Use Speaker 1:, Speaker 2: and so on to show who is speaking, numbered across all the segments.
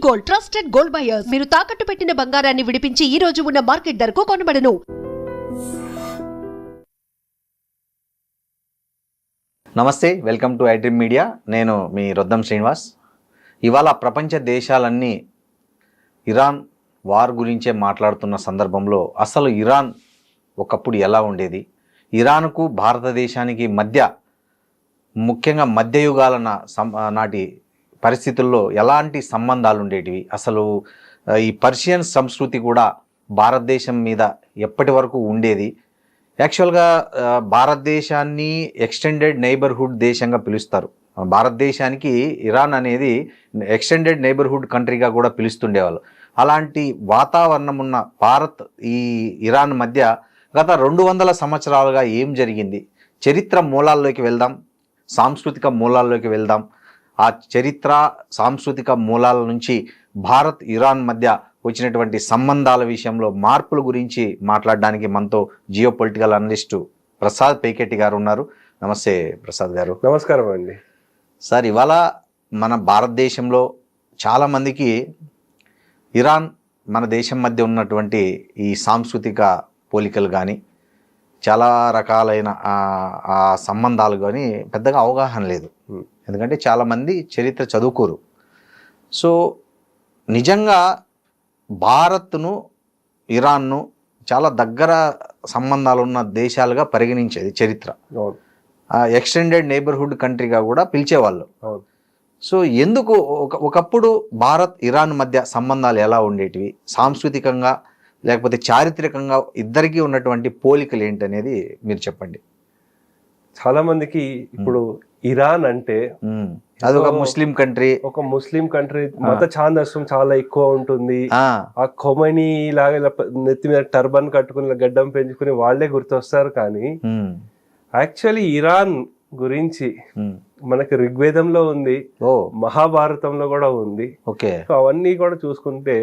Speaker 1: Gold, trusted gold buyers. మీరు తాకట్టు పెట్టిన బంగారాన్ని విడిపించి ఈ రోజు ఉన్న మార్కెట్ ధరకు కొనబడను.
Speaker 2: నమస్తే, వెల్కమ్ టు ఐడ్రీమ్ మీడియా. నేను మీ రొద్దం శ్రీనివాస్. ఇవాళ ప్రపంచ దేశాలన్నీ ఇరాన్ వార్ గురించే మాట్లాడుతున్న సందర్భంలో అసలు ఇరాన్ ఒకప్పుడు ఎలా ఉండేది, ఇరాన్కు భారతదేశానికి మధ్య ముఖ్యంగా మధ్యయుగాల నాటి పరిస్థితుల్లో ఎలాంటి సంబంధాలు ఉండేటివి, అసలు ఈ పర్షియన్ సంస్కృతి కూడా భారతదేశం మీద ఎప్పటి వరకు ఉండేది, యాక్చువల్గా భారతదేశాన్ని ఎక్స్టెండెడ్ నైబర్హుడ్ దేశంగా పిలుస్తారు. భారతదేశానికి ఇరాన్ అనేది ఎక్స్టెండెడ్ నైబర్హుడ్ కంట్రీగా కూడా పిలుస్తుండేవాళ్ళు. అలాంటి వాతావరణం ఉన్న భారత్ ఈ ఇరాన్ మధ్య గత 200 సంవత్సరాలుగా ఏం జరిగింది, చరిత్ర మూలాల్లోకి వెళ్దాం, సాంస్కృతిక మూలాల్లోకి వెళ్దాం. ఆ చరిత్ర సాంస్కృతిక మూలాల నుంచి భారత్ ఇరాన్ మధ్య వచ్చినటువంటి సంబంధాల విషయంలో మార్పుల గురించి మాట్లాడడానికి మనతో జియో పొలిటికల్ అనలిస్టు ప్రసాద్ పేకెట్టి గారు ఉన్నారు. నమస్తే ప్రసాద్ గారు.
Speaker 3: నమస్కారం అండి.
Speaker 2: సార్, ఇవాళ మన భారతదేశంలో చాలామందికి ఇరాన్ మన దేశం మధ్య ఉన్నటువంటి ఈ సాంస్కృతిక పోలికలు కానీ చాలా రకాలైన ఆ సంబంధాలు కానీ పెద్దగా అవగాహన లేదు. ఎందుకంటే చాలామంది చరిత్ర చదువుకోరు. సో నిజంగా భారత్ను ఇరాన్ను చాలా దగ్గర సంబంధాలు ఉన్న దేశాలుగా పరిగణించేది చరిత్ర. ఎక్స్టెండెడ్ నైబర్హుడ్ కంట్రీగా కూడా పిలిచేవాళ్ళు. సో ఎందుకు ఒకప్పుడు భారత్ ఇరాన్ మధ్య సంబంధాలు ఎలా ఉండేటివి, సాంస్కృతికంగా లేకపోతే చారిత్రకంగా ఇద్దరికీ ఉన్నటువంటి పోలికలు ఏంటనేది మీరు చెప్పండి.
Speaker 3: చాలా మందికి ఇప్పుడు ఇరాన్ అంటే
Speaker 2: అది ఒక ముస్లిం కంట్రీ,
Speaker 3: మత ఛాందస్యం చాలా ఎక్కువ ఉంటుంది. ఆ ఖొమైనీ లాగా నెత్తి మీద టర్బన్ కట్టుకుని గడ్డం పెంచుకుని వాళ్లే గుర్తొస్తారు. కానీ యాక్చువల్లీ ఇరాన్ గురించి మనకి ఋగ్వేదంలో ఉంది, మహాభారతంలో కూడా ఉంది. అవన్నీ కూడా చూసుకుంటే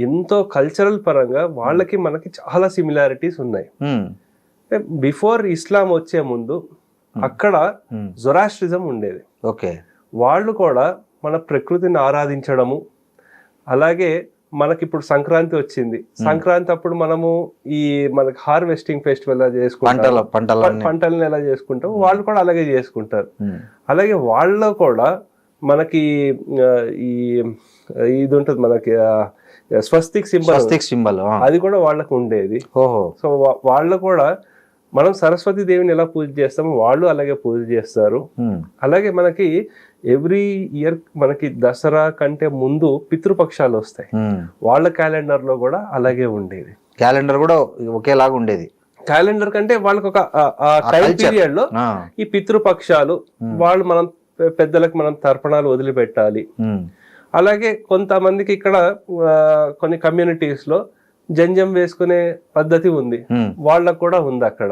Speaker 3: ఎంతో కల్చరల్ పరంగా వాళ్ళకి మనకి చాలా సిమిలారిటీస్ ఉన్నాయి. బిఫోర్ ఇస్లాం వచ్చే ముందు అక్కడ జొరాస్ట్రిజం ఉండేది. వాళ్ళు కూడా మన ప్రకృతిని ఆరాధించడము, అలాగే మనకి ఇప్పుడు సంక్రాంతి వచ్చింది, సంక్రాంతి అప్పుడు మనము ఈ మనకి హార్వెస్టింగ్ ఫెస్టివల్ ఎలా చేసుకుంటాం, పంటలను ఎలా చేసుకుంటాం, వాళ్ళు కూడా అలాగే చేసుకుంటారు. అలాగే వాళ్ళ కూడా మనకి ఈ ఇది ఉంటుంది, మనకి స్వస్తిక్ సింబల్ అది కూడా వాళ్ళకు ఉండేది. సో వాళ్ళు కూడా మనం సరస్వతి దేవిని ఎలా పూజ చేస్తామో వాళ్ళు అలాగే పూజ చేస్తారు. అలాగే మనకి ఎవ్రీ ఇయర్ మనకి దసరా కంటే ముందు పితృపక్షాలు వస్తాయి, వాళ్ళ క్యాలెండర్ లో కూడా అలాగే ఉండేది.
Speaker 2: క్యాలెండర్ కూడా ఒకేలాగా ఉండేది.
Speaker 3: క్యాలెండర్ కంటే వాళ్ళకి ఒక టైం పీరియడ్ లో ఈ పితృపక్షాలు వాళ్ళు మనం పెద్దలకు మనం తర్పణాలు వదిలిపెట్టాలి. అలాగే కొంతమందికి ఇక్కడ కొన్ని కమ్యూనిటీస్ లో జంజం వేసుకునే పద్ధతి ఉంది, వాళ్ళకు కూడా ఉంది అక్కడ.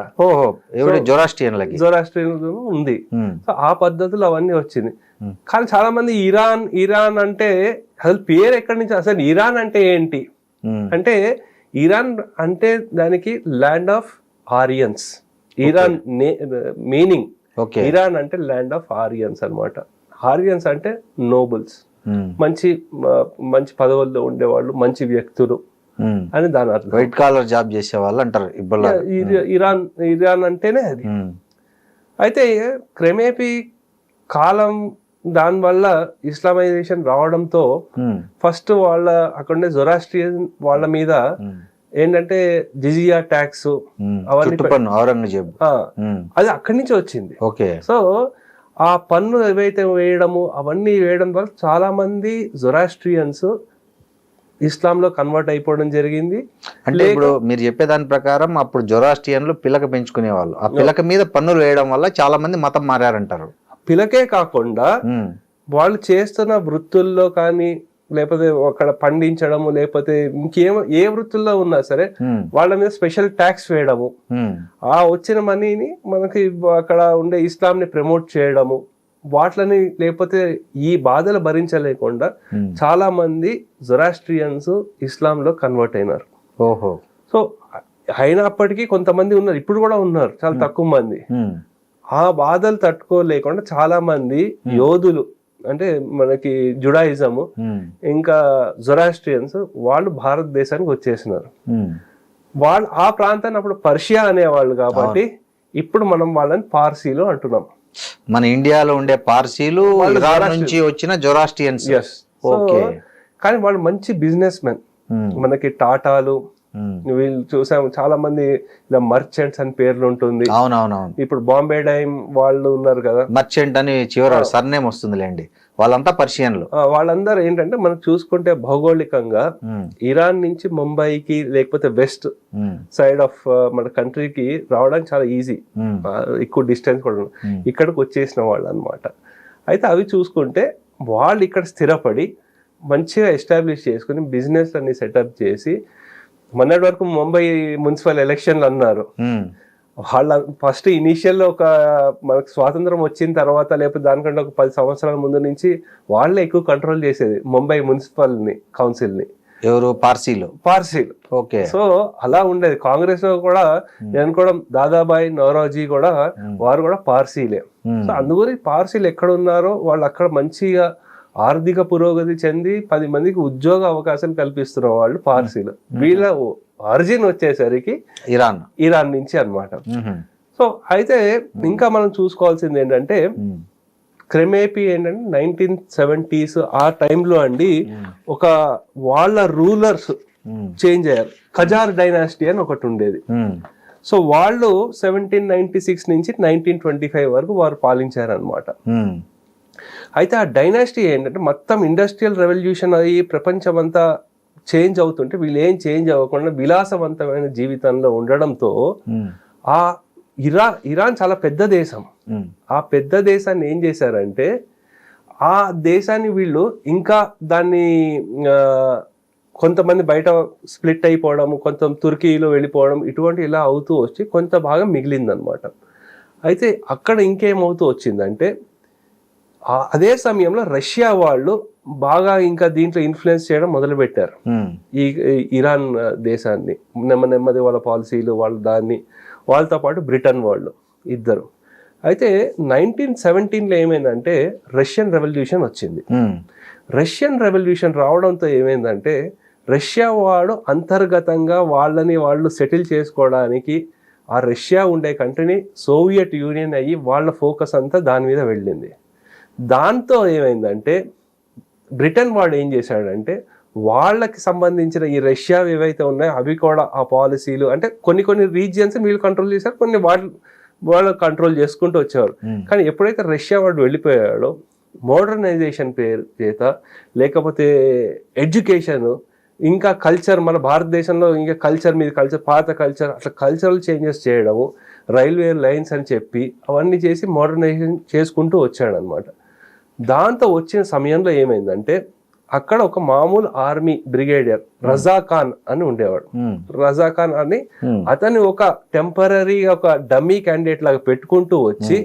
Speaker 3: జొరాస్ట్రియన్ ఉంది. సో ఆ పద్ధతులు అవన్నీ వచ్చింది. కానీ చాలా మంది ఇరాన్ అంటే అసలు పేరు ఎక్కడి నుంచి, అసలు ఇరాన్ అంటే ఏంటి అంటే, ఇరాన్ అంటే దానికి land of ఆరియన్స్. Iran meaning Iran అంటే ల్యాండ్ ఆఫ్ ఆరియన్స్ అన్నమాట. ఆరియన్స్ అంటే నోబుల్స్, మంచి మంచి పదవుల్లో ఉండేవాళ్ళు, మంచి వ్యక్తులు అని దాని అర్థం.
Speaker 2: వైట్ కాలర్ జాబ్ చేసే వాళ్ళు అంటారు
Speaker 3: ఇరాన్ అంటేనే అది. అయితే క్రమేపీ కాలం దానివల్ల ఇస్లామైజేషన్ రావడంతో ఫస్ట్ వాళ్ళ అక్కడే జొరాస్ట్రియన్ వాళ్ళ మీద ఏంటంటే జిజియా ట్యాక్స్ అవన్నీ
Speaker 2: ఔరంగజేబ్
Speaker 3: అది అక్కడి నుంచి వచ్చింది. సో ఆ పన్ను ఏవైతే వేయడము అవన్నీ వేయడం వల్ల చాలా మంది జొరాస్ట్రియన్స్ ఇస్లాంలో కన్వర్ట్ అయిపోవడం జరిగింది.
Speaker 2: అంటే ఇప్పుడు మీరు చెప్పేదాని ప్రకారం అప్పుడు జొరాస్ట్రియన్లు పిలక పెంచుకునే వాళ్ళు, ఆ పిలక మీద పన్నులు వేయడం వల్ల చాలా మంది మతం మారారంటారు.
Speaker 3: పిలకే కాకుండా వాళ్ళు చేస్తున్న వృత్తుల్లో కానీ, లేకపోతే అక్కడ పండించడము, లేకపోతే ఏ వృత్తుల్లో ఉన్నా సరే వాళ్ళ మీద స్పెషల్ ట్యాక్స్ వేయడము, ఆ వచ్చిన మనీని మనకి అక్కడ ఉండే ఇస్లాం ని ప్రమోట్ చేయడము, వాటిని లేకపోతే ఈ బాధలు భరించలేకుండా చాలా మంది జొరాస్ట్రియన్స్ ఇస్లాంలో కన్వర్ట్ అయినారు. సో అయినప్పటికీ కొంతమంది ఉన్నారు, ఇప్పుడు కూడా ఉన్నారు, చాలా తక్కువ మంది. ఆ బాధలు తట్టుకోలేకుండా చాలా మంది యోధులు అంటే మనకి జుడాయిజము ఇంకా జొరాస్ట్రియన్స్ వాళ్ళు భారతదేశానికి వచ్చేసినారు. వాళ్ళు ఆ ప్రాంతాన్ని అప్పుడు పర్షియా అనేవాళ్ళు కాబట్టి ఇప్పుడు మనం వాళ్ళని పార్సీలు అంటున్నాం.
Speaker 2: మన ఇండియాలో ఉండే పార్సీలు ఇరాన్ నుంచి వచ్చిన జొరాస్ట్రియన్స్.
Speaker 3: కానీ వాళ్ళు మంచి బిజినెస్ మెన్. మనకి టాటాలు వీళ్ళు చూసాము, చాలా మంది ఇలా మర్చెంట్స్ అని పేర్లు ఉంటుంది.
Speaker 2: అవునవునవును.
Speaker 3: ఇప్పుడు బాంబే డైమ్ వాళ్ళు ఉన్నారు కదా,
Speaker 2: మర్చెంట్ అని చివరి సర్నేమ్ వస్తుందిలేండి. వాళ్ళంతా పర్షియన్లు.
Speaker 3: వాళ్ళందరూ ఏంటంటే మనం చూసుకుంటే భౌగోళికంగా ఇరాన్ నుంచి ముంబైకి లేకపోతే వెస్ట్ సైడ్ ఆఫ్ మన కంట్రీకి రావడానికి చాలా ఈజీ, ఎక్కువ డిస్టెన్స్ కూడా ఇక్కడికి వచ్చేసిన వాళ్ళు అన్నమాట. అయితే అవి చూసుకుంటే వాళ్ళు ఇక్కడ స్థిరపడి మంచిగా ఎస్టాబ్లిష్ చేసుకుని బిజినెస్ అన్ని సెటప్ చేసి, మొన్నటి వరకు ముంబై మున్సిపల్ ఎలక్షన్లు అన్నారు. వాళ్ళ ఫస్ట్ ఇనీషియల్ ఒక మనకు స్వాతంత్రం వచ్చిన తర్వాత లేకపోతే దానికంటే ఒక 10 సంవత్సరాల ముందు నుంచి వాళ్ళే ఎక్కువ కంట్రోల్ చేసేది ముంబై మున్సిపల్ కౌన్సిల్ ని.
Speaker 2: ఎవరు? పార్సీలు. ఓకే.
Speaker 3: సో అలా ఉండేది. కాంగ్రెస్ లో కూడా నేను కూడా దాదాబాయి నౌరోజీ కూడా వారు కూడా పార్సీలే. సో అందుకని పార్సీలు ఎక్కడ ఉన్నారో వాళ్ళు అక్కడ మంచిగా ఆర్థిక పురోగతి చెంది 10 మందికి ఉద్యోగ అవకాశాలు కల్పిస్తున్న వాళ్ళు పార్సీలు. వీళ్ళ ఆరిజిన్ వచ్చేసరికి ఇరాన్ నుంచి అన్నమాట. సో అయితే ఇంకా మనం చూసుకోవాల్సింది ఏంటంటే క్రమేపీ ఏంటంటే 1970s ఆ టైంలో అండి ఒక వాళ్ళ రూలర్స్ చేంజ్ అయ్యారు. ఖజార్ డైనాసిటీ అని ఒకటి ఉండేది. సో వాళ్ళు 1796 నుంచి 1925 వరకు వారు పాలించారు అనమాట. అయితే ఆ డైనాసిటీ ఏంటంటే మొత్తం ఇండస్ట్రియల్ రెవల్యూషన్ అయ్యి ప్రపంచం అంతా చేంజ్ అవుతుంటే వీళ్ళు ఏం చేంజ్ అవ్వకుండా విలాసవంతమైన జీవితంలో ఉండడంతో ఆ ఇరాన్ చాలా పెద్ద దేశం. ఆ పెద్ద దేశాన్ని ఏం చేశారంటే ఆ దేశాన్ని వీళ్ళు ఇంకా దాన్ని కొంతమంది బయట స్ప్లిట్ అయిపోవడం, కొంత తుర్కీలో వెళ్ళిపోవడం, ఇటువంటి ఇలా అవుతూ వచ్చి కొంత భాగం మిగిలిందనమాట. అయితే అక్కడ ఇంకేమవుతూ వచ్చిందంటే అదే సమయంలో రష్యా వాళ్ళు బాగా ఇంకా దీంట్లో ఇన్ఫ్లుయెన్స్ చేయడం మొదలు పెట్టారు ఈ ఇరాన్ దేశాన్ని. నెమ్మది వాళ్ళ పాలసీలు వాళ్ళతో పాటు బ్రిటన్ వాళ్ళు ఇద్దరు. అయితే 1917లో ఏమైందంటే రష్యన్ రెవల్యూషన్ వచ్చింది. రష్యన్ రెవల్యూషన్ రావడంతో ఏమైందంటే రష్యా వాడు అంతర్గతంగా వాళ్ళు సెటిల్ చేసుకోవడానికి ఆ రష్యా ఉండే కంట్రీని సోవియట్ యూనియన్ అయ్యి వాళ్ళ ఫోకస్ అంతా దాని మీద వెళ్ళింది. దాంతో ఏమైందంటే బ్రిటన్ వాడు ఏం చేశాడంటే వాళ్ళకి సంబంధించిన ఈ రష్యా ఏవైతే ఉన్నాయో అవి కూడా ఆ పాలసీలు అంటే కొన్ని రీజియన్స్ వీళ్ళు కంట్రోల్ చేశారు, కొన్ని వాళ్ళు కంట్రోల్ చేసుకుంటూ వచ్చేవారు. కానీ ఎప్పుడైతే రష్యా వాడు వెళ్ళిపోయాడో మోడర్నైజేషన్ పేరు చేత లేకపోతే ఎడ్యుకేషన్ ఇంకా కల్చర్, మన భారతదేశంలో ఇంకా కల్చర్ మీద పాత కల్చర్ అట్లా కల్చరల్ చేంజెస్ చేయడము, రైల్వే లైన్స్ అని చెప్పి అవన్నీ చేసి మోడర్నైజేషన్ చేసుకుంటూ వచ్చాడనమాట. దాంతో వచ్చిన సమయంలో ఏమైందంటే అక్కడ ఒక మామూలు ఆర్మీ బ్రిగేడియర్ రజా ఖాన్ అని ఉండేవాడు. రజా ఖాన్ అని అతన్ని ఒక టెంపరీ ఒక డమ్మీ క్యాండిడేట్ లాగా పెట్టుకుంటూ వచ్చి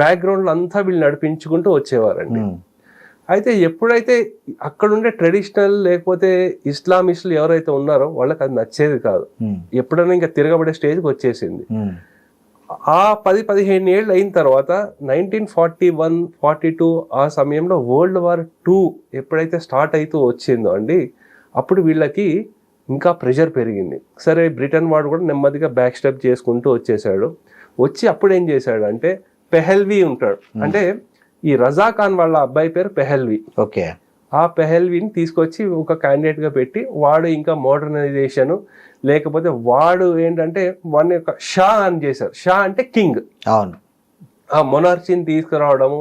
Speaker 3: బ్యాక్గ్రౌండ్ లో అంతా వీళ్ళు నడిపించుకుంటూ వచ్చేవారండి. అయితే ఎప్పుడైతే అక్కడుండే ట్రెడిషనల్ లేకపోతే ఇస్లామిస్టులు ఎవరైతే ఉన్నారో వాళ్ళకి అది నచ్చేది కాదు. ఎప్పుడైనా ఇంకా తిరగబడే స్టేజ్కి వచ్చేసింది. ఆ 10-15 ఏళ్ళు అయిన తర్వాత 1941-42 ఆ సమయంలో World War II ఎప్పుడైతే స్టార్ట్ అవుతూ వచ్చిందో అండి అప్పుడు వీళ్ళకి ఇంకా ప్రెషర్ పెరిగింది. సరే బ్రిటన్ వాడు కూడా నెమ్మదిగా బ్యాక్ స్టెప్ చేసుకుంటూ వచ్చేసాడు. వచ్చి అప్పుడు ఏం చేశాడు అంటే పెహల్వీ ఉంటాడు, అంటే ఈ రజా ఖాన్ వాళ్ళ అబ్బాయి పేరు పెహల్వీ.
Speaker 2: ఓకే.
Speaker 3: ఆ పెహల్వీని తీసుకొచ్చి ఒక క్యాండిడేట్ గా పెట్టి వాడు ఇంకా మోడర్నైజేషన్ లేకపోతే వాడు ఏంటంటే వాడిని ఒక షా అని చేశారు. షా అంటే కింగ్.
Speaker 2: అవును.
Speaker 3: ఆ మొనార్చీని తీసుకురావడము,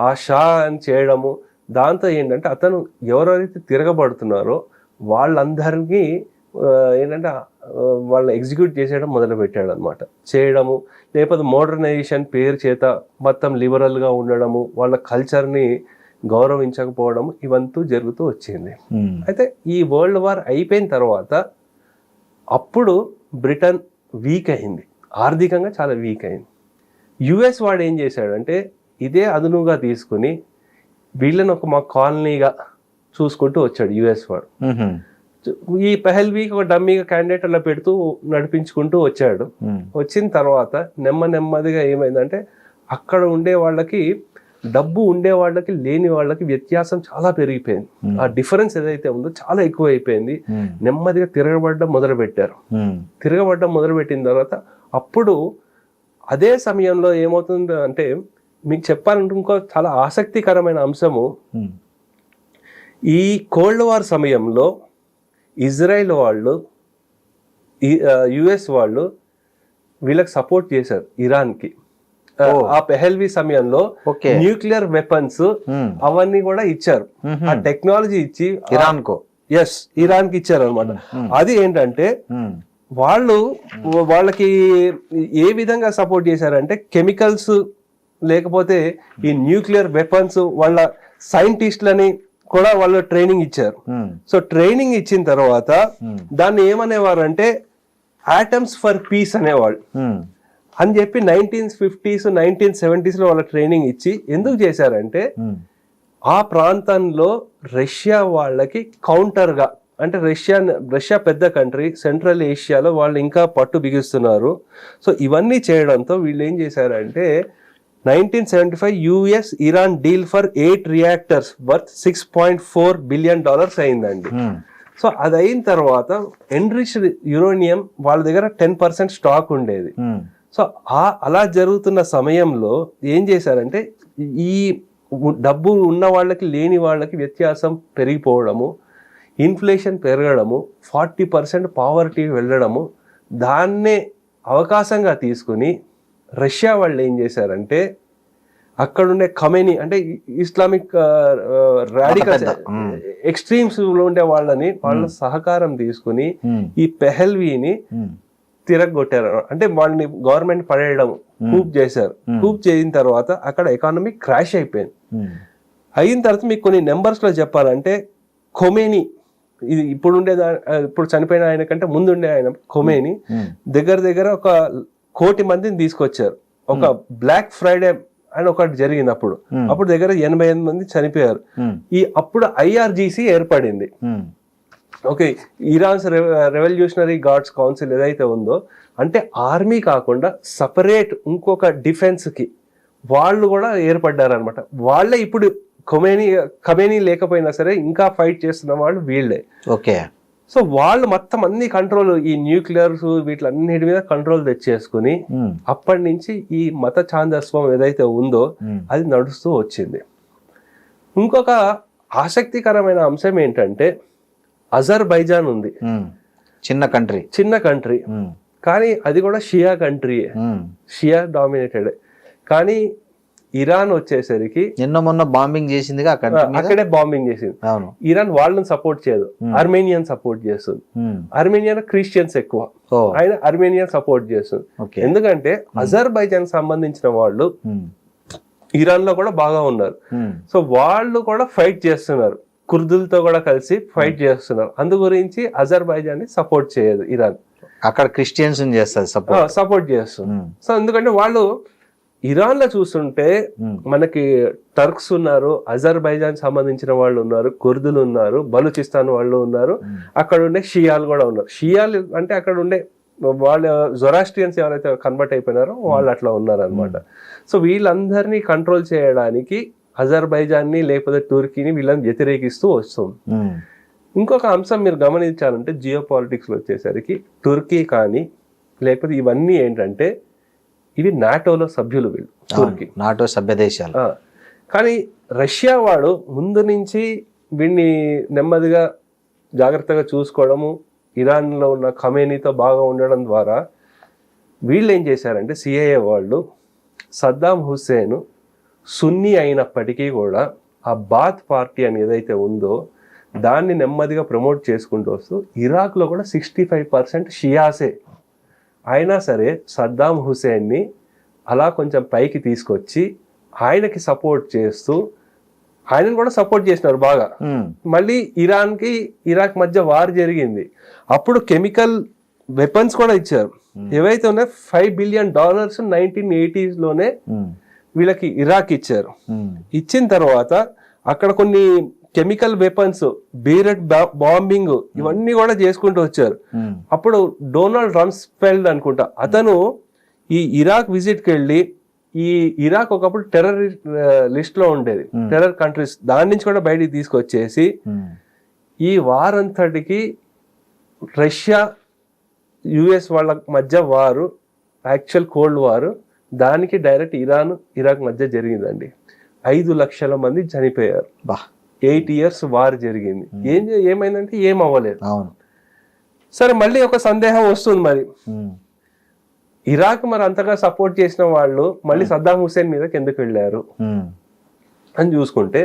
Speaker 3: ఆ షా అని చేయడము. దాంతో ఏంటంటే అతను ఎవరైతే తిరగబడుతున్నారో వాళ్ళందరినీ ఏంటంటే వాళ్ళని ఎగ్జిక్యూట్ చేసేయడం మొదలు పెట్టాడు అనమాట. చేయడము లేకపోతే మోడర్నైజేషన్ పేరు చేత మొత్తం లిబరల్గా ఉండడము, వాళ్ళ కల్చర్ని గౌరవించకపోవడం ఇవంతా జరుగుతూ వచ్చింది. అయితే ఈ వరల్డ్ వార్ అయిపోయిన తర్వాత అప్పుడు బ్రిటన్ వీక్ అయింది, ఆర్థికంగా చాలా వీక్ అయింది. యుఎస్ వాడు ఏం చేశాడంటే ఇదే అదునుగా తీసుకుని వీళ్ళని ఒక మా కాలనీగా చూసుకుంటూ వచ్చాడు యుఎస్ వాడు. ఈ పెహల్వీకి ఒక డమ్మీగా క్యాండిడేట్ అలా పెడుతూ నడిపించుకుంటూ వచ్చాడు. వచ్చిన తర్వాత నెమ్మదిగా ఏమైందంటే అక్కడ ఉండే వాళ్ళకి డబ్బు ఉండే వాళ్ళకి లేని వాళ్ళకి వ్యత్యాసం చాలా పెరిగిపోయింది. ఆ డిఫరెన్స్ ఏదైతే ఉందో చాలా ఎక్కువ అయిపోయింది. నెమ్మదిగా తిరగబడ్డం మొదలుపెట్టారు. తిరగబడ్డం మొదలుపెట్టిన తర్వాత అప్పుడు అదే సమయంలో ఏమవుతుంది అంటే, మీకు చెప్పాలంటే ఇంకో చాలా ఆసక్తికరమైన అంశము, ఈ కోల్డ్ వార్ సమయంలో ఇజ్రాయెల్ వాళ్ళు, యుఎస్ వాళ్ళు వీళ్ళకి సపోర్ట్ చేశారు ఇరాన్కి. ఆ పెహల్వి సమయంలో న్యూక్లియర్ వెపన్స్ అవన్నీ కూడా ఇచ్చారు. ఆ టెక్నాలజీ ఇచ్చి ఇరాన్ కి ఇచ్చారు అనమాట. అది ఏంటంటే వాళ్ళకి ఏ విధంగా సపోర్ట్ చేశారంటే, కెమికల్స్ లేకపోతే ఈ న్యూక్లియర్ వెపన్స్ వాళ్ళ సైంటిస్టులని కూడా వాళ్ళు ట్రైనింగ్ ఇచ్చారు. సో ట్రైనింగ్ ఇచ్చిన తర్వాత దాన్ని ఏమనేవారు అంటే ఆటమ్స్ ఫర్ పీస్ అనేవాళ్ళు అని చెప్పి 1950s 1970s లో వాళ్ళ ట్రైనింగ్ ఇచ్చి ఎందుకు చేశారంటే, ఆ ప్రాంతంలో రష్యా వాళ్ళకి కౌంటర్ గా, అంటే రష్యా పెద్ద కంట్రీ, సెంట్రల్ ఏషియాలో వాళ్ళు ఇంకా పట్టు బిగిస్తున్నారు. సో ఇవన్నీ చేయడంతో వీళ్ళు ఏం చేశారంటే 1975 US Iran deal for 8 reactors worth $6.4 billion అయిందండి. సో అది అయిన తర్వాత ఎన్రిచ్డ్ యురేనియం వాళ్ళ దగ్గర 10% స్టాక్ ఉండేది. సో అలా జరుగుతున్న సమయంలో ఏం చేశారంటే, ఈ డబ్బు ఉన్న వాళ్ళకి లేని వాళ్ళకి వ్యత్యాసం పెరిగిపోవడము, ఇన్ఫ్లేషన్ పెరగడము, 40% పావర్టీ వెళ్ళడము, దాన్నే అవకాశంగా తీసుకుని రష్యా వాళ్ళు ఏం చేశారంటే, అక్కడుండే ఖమేనీ అంటే ఇస్లామిక్ రాడికల్ ఎక్స్ట్రీమ్స్ లో ఉండే వాళ్ళ సహకారం తీసుకుని ఈ పెహల్వీని తిరగొట్టారు. అంటే వాళ్ళని గవర్నమెంట్ పడేయడం, కూప్ చేశారు. కూప్ చేసిన తర్వాత అక్కడ ఎకానమీ క్రాష్ అయిపోయింది. అయిన తర్వాత మీకు కొన్ని నెంబర్స్ లో చెప్పాలంటే, ఖొమేనీ, ఇది ఇప్పుడు చనిపోయిన ఆయన కంటే ముందుండే ఆయన ఖొమేనీ దగ్గర 1 కోటి మందిని తీసుకొచ్చారు. ఒక బ్లాక్ ఫ్రైడే అని ఒకటి జరిగింది. అప్పుడు దగ్గర 88 మంది చనిపోయారు. అప్పుడు ఐఆర్జీసీ ఏర్పడింది. Okay, Iran's revolutionary guards council ఏదైతే ఉందో, అంటే ఆర్మీ కాకుండా సపరేట్ ఇంకొక డిఫెన్స్ కి వాళ్ళు కూడా ఏర్పడ్డారనమాట. వాళ్ళే ఇప్పుడు ఖమేనీ లేకపోయినా సరే ఇంకా ఫైట్ చేస్తున్న వాళ్ళు వీళ్ళే.
Speaker 2: ఓకే.
Speaker 3: సో వాళ్ళు మొత్తం అన్ని కంట్రోల్, ఈ న్యూక్లియర్స్ వీటిలన్నిటి మీద కంట్రోల్ తెచ్చేసుకుని అప్పటి నుంచి ఈ మత ఛాందస్వం ఏదైతే ఉందో అది నడుస్తూ వచ్చింది. ఇంకొక ఆసక్తికరమైన అంశం ఏంటంటే, అజర్బైజాన్ ఉంది, చిన్న కంట్రీ, కానీ అది కూడా షియా కంట్రీయే, షియా డామినేటెడ్. కానీ ఇరాన్ వచ్చేసరికి
Speaker 2: మొన్న బాంబింగ్ చేసింది,
Speaker 3: అక్కడే బాంబింగ్ చేసింది. ఇరాన్ వాళ్ళని సపోర్ట్ చేయదు, అర్మేనియన్ సపోర్ట్ చేస్తుంది. అర్మేనియన్ క్రిస్టియన్స్ ఎక్కువ, ఆయన అర్మేనియన్ సపోర్ట్ చేస్తుంది. ఎందుకంటే అజర్బైజాన్ సంబంధించిన వాళ్ళు ఇరాన్ లో కూడా బాగా ఉన్నారు. సో వాళ్ళు కూడా ఫైట్ చేస్తున్నారు, కుర్దులతో కూడా కలిసి ఫైట్ చేస్తున్నారు. అందు గురించి అజర్బైజాన్ ని సపోర్ట్ చేయదు ఇరాన్,
Speaker 2: అక్కడ క్రిస్టియన్స్
Speaker 3: సపోర్ట్ చేస్తుంది. సో ఎందుకంటే వాళ్ళు ఇరాన్ లో చూస్తుంటే మనకి టర్క్స్ ఉన్నారు, అజర్బైజాన్ సంబంధించిన వాళ్ళు ఉన్నారు, కుర్దులు ఉన్నారు, బలూచిస్తాన్ వాళ్ళు ఉన్నారు, అక్కడ ఉండే షియాలు కూడా ఉన్నారు. షియాలు అంటే అక్కడ ఉండే వాళ్ళ జొరాస్ట్రియన్స్ ఎవరైతే కన్వర్ట్ అయిపోయినారో వాళ్ళు అట్లా ఉన్నారు అనమాట. సో వీళ్ళందరినీ కంట్రోల్ చేయడానికి అజర్బైజాన్ ని లేకపోతే టర్కీని వీళ్ళని వ్యతిరేకిస్తూ వస్తుంది. ఇంకొక అంశం మీరు గమనించాలంటే, జియో పాలిటిక్స్ లో వచ్చేసరికి టర్కీ కానీ లేకపోతే ఇవన్నీ ఏంటంటే ఇవి నాటోలో సభ్యులు, వీళ్ళు టర్కీ
Speaker 2: నాటో సభ్య దేశాలు.
Speaker 3: కానీ రష్యా వాడు ముందు నుంచి వీడిని నెమ్మదిగా జాగ్రత్తగా చూసుకోవడము, ఇరాన్లో ఉన్న ఖమేనీతో బాగా ఉండడం ద్వారా వీళ్ళు ఏం చేశారంటే, సిఐఏ వాళ్ళు సద్దాం హుస్సేన్ సున్నీ అయినప్పటికీ కూడా ఆ బాత్ పార్టీ అని ఏదైతే ఉందో దాన్ని నెమ్మదిగా ప్రమోట్ చేసుకుంటూ వస్తూ, ఇరాక్లో కూడా 65% షియాసే. అయినా సరే సద్దాం హుస్సేన్ని అలా కొంచెం పైకి తీసుకొచ్చి ఆయనకి సపోర్ట్ చేస్తూ, ఆయనను కూడా సపోర్ట్ చేసినారు బాగా. మళ్ళీ ఇరాక్ మధ్య వార్ జరిగింది, అప్పుడు కెమికల్ వెపన్స్ కూడా ఇచ్చారు. ఏవైతే ఉన్నాయో $5 బిలియన్ 1980s లోనే వీళ్ళకి ఇరాక్ ఇచ్చారు. ఇచ్చిన తర్వాత అక్కడ కొన్ని కెమికల్ వెపన్స్, బీరెట్ బాంబింగ్ ఇవన్నీ కూడా చేసుకుంటూ వచ్చారు. అప్పుడు డొనాల్డ్ రమ్స్ఫెల్డ్ అనుకుంటా, అతను ఈ ఇరాక్ విజిట్కి వెళ్ళి ఈ ఇరాక్ ఒకప్పుడు టెర్రర్ లిస్ట్ లో ఉండేది, టెర్రర్ కంట్రీస్, దాని నుంచి కూడా బయటికి తీసుకొచ్చేసి ఈ వార్ అంతటికి రష్యా యుఎస్ వాళ్ళ మధ్య వారు, యాక్చువల్ కోల్డ్ వారు, దానికి డైరెక్ట్ ఇరాక్ మధ్య జరిగిందండి. 5 లక్షల మంది చనిపోయారు. 8 years వార్ జరిగింది. ఏమైందంటే ఏం అవ్వలేదు. సరే, మళ్ళీ ఒక సందేహం వస్తుంది, మరి ఇరాక్ మరి అంతగా సపోర్ట్ చేసిన వాళ్ళు మళ్ళీ సద్దాం హుస్సేన్ మీదకి ఎందుకు వెళ్ళారు అని చూసుకుంటే,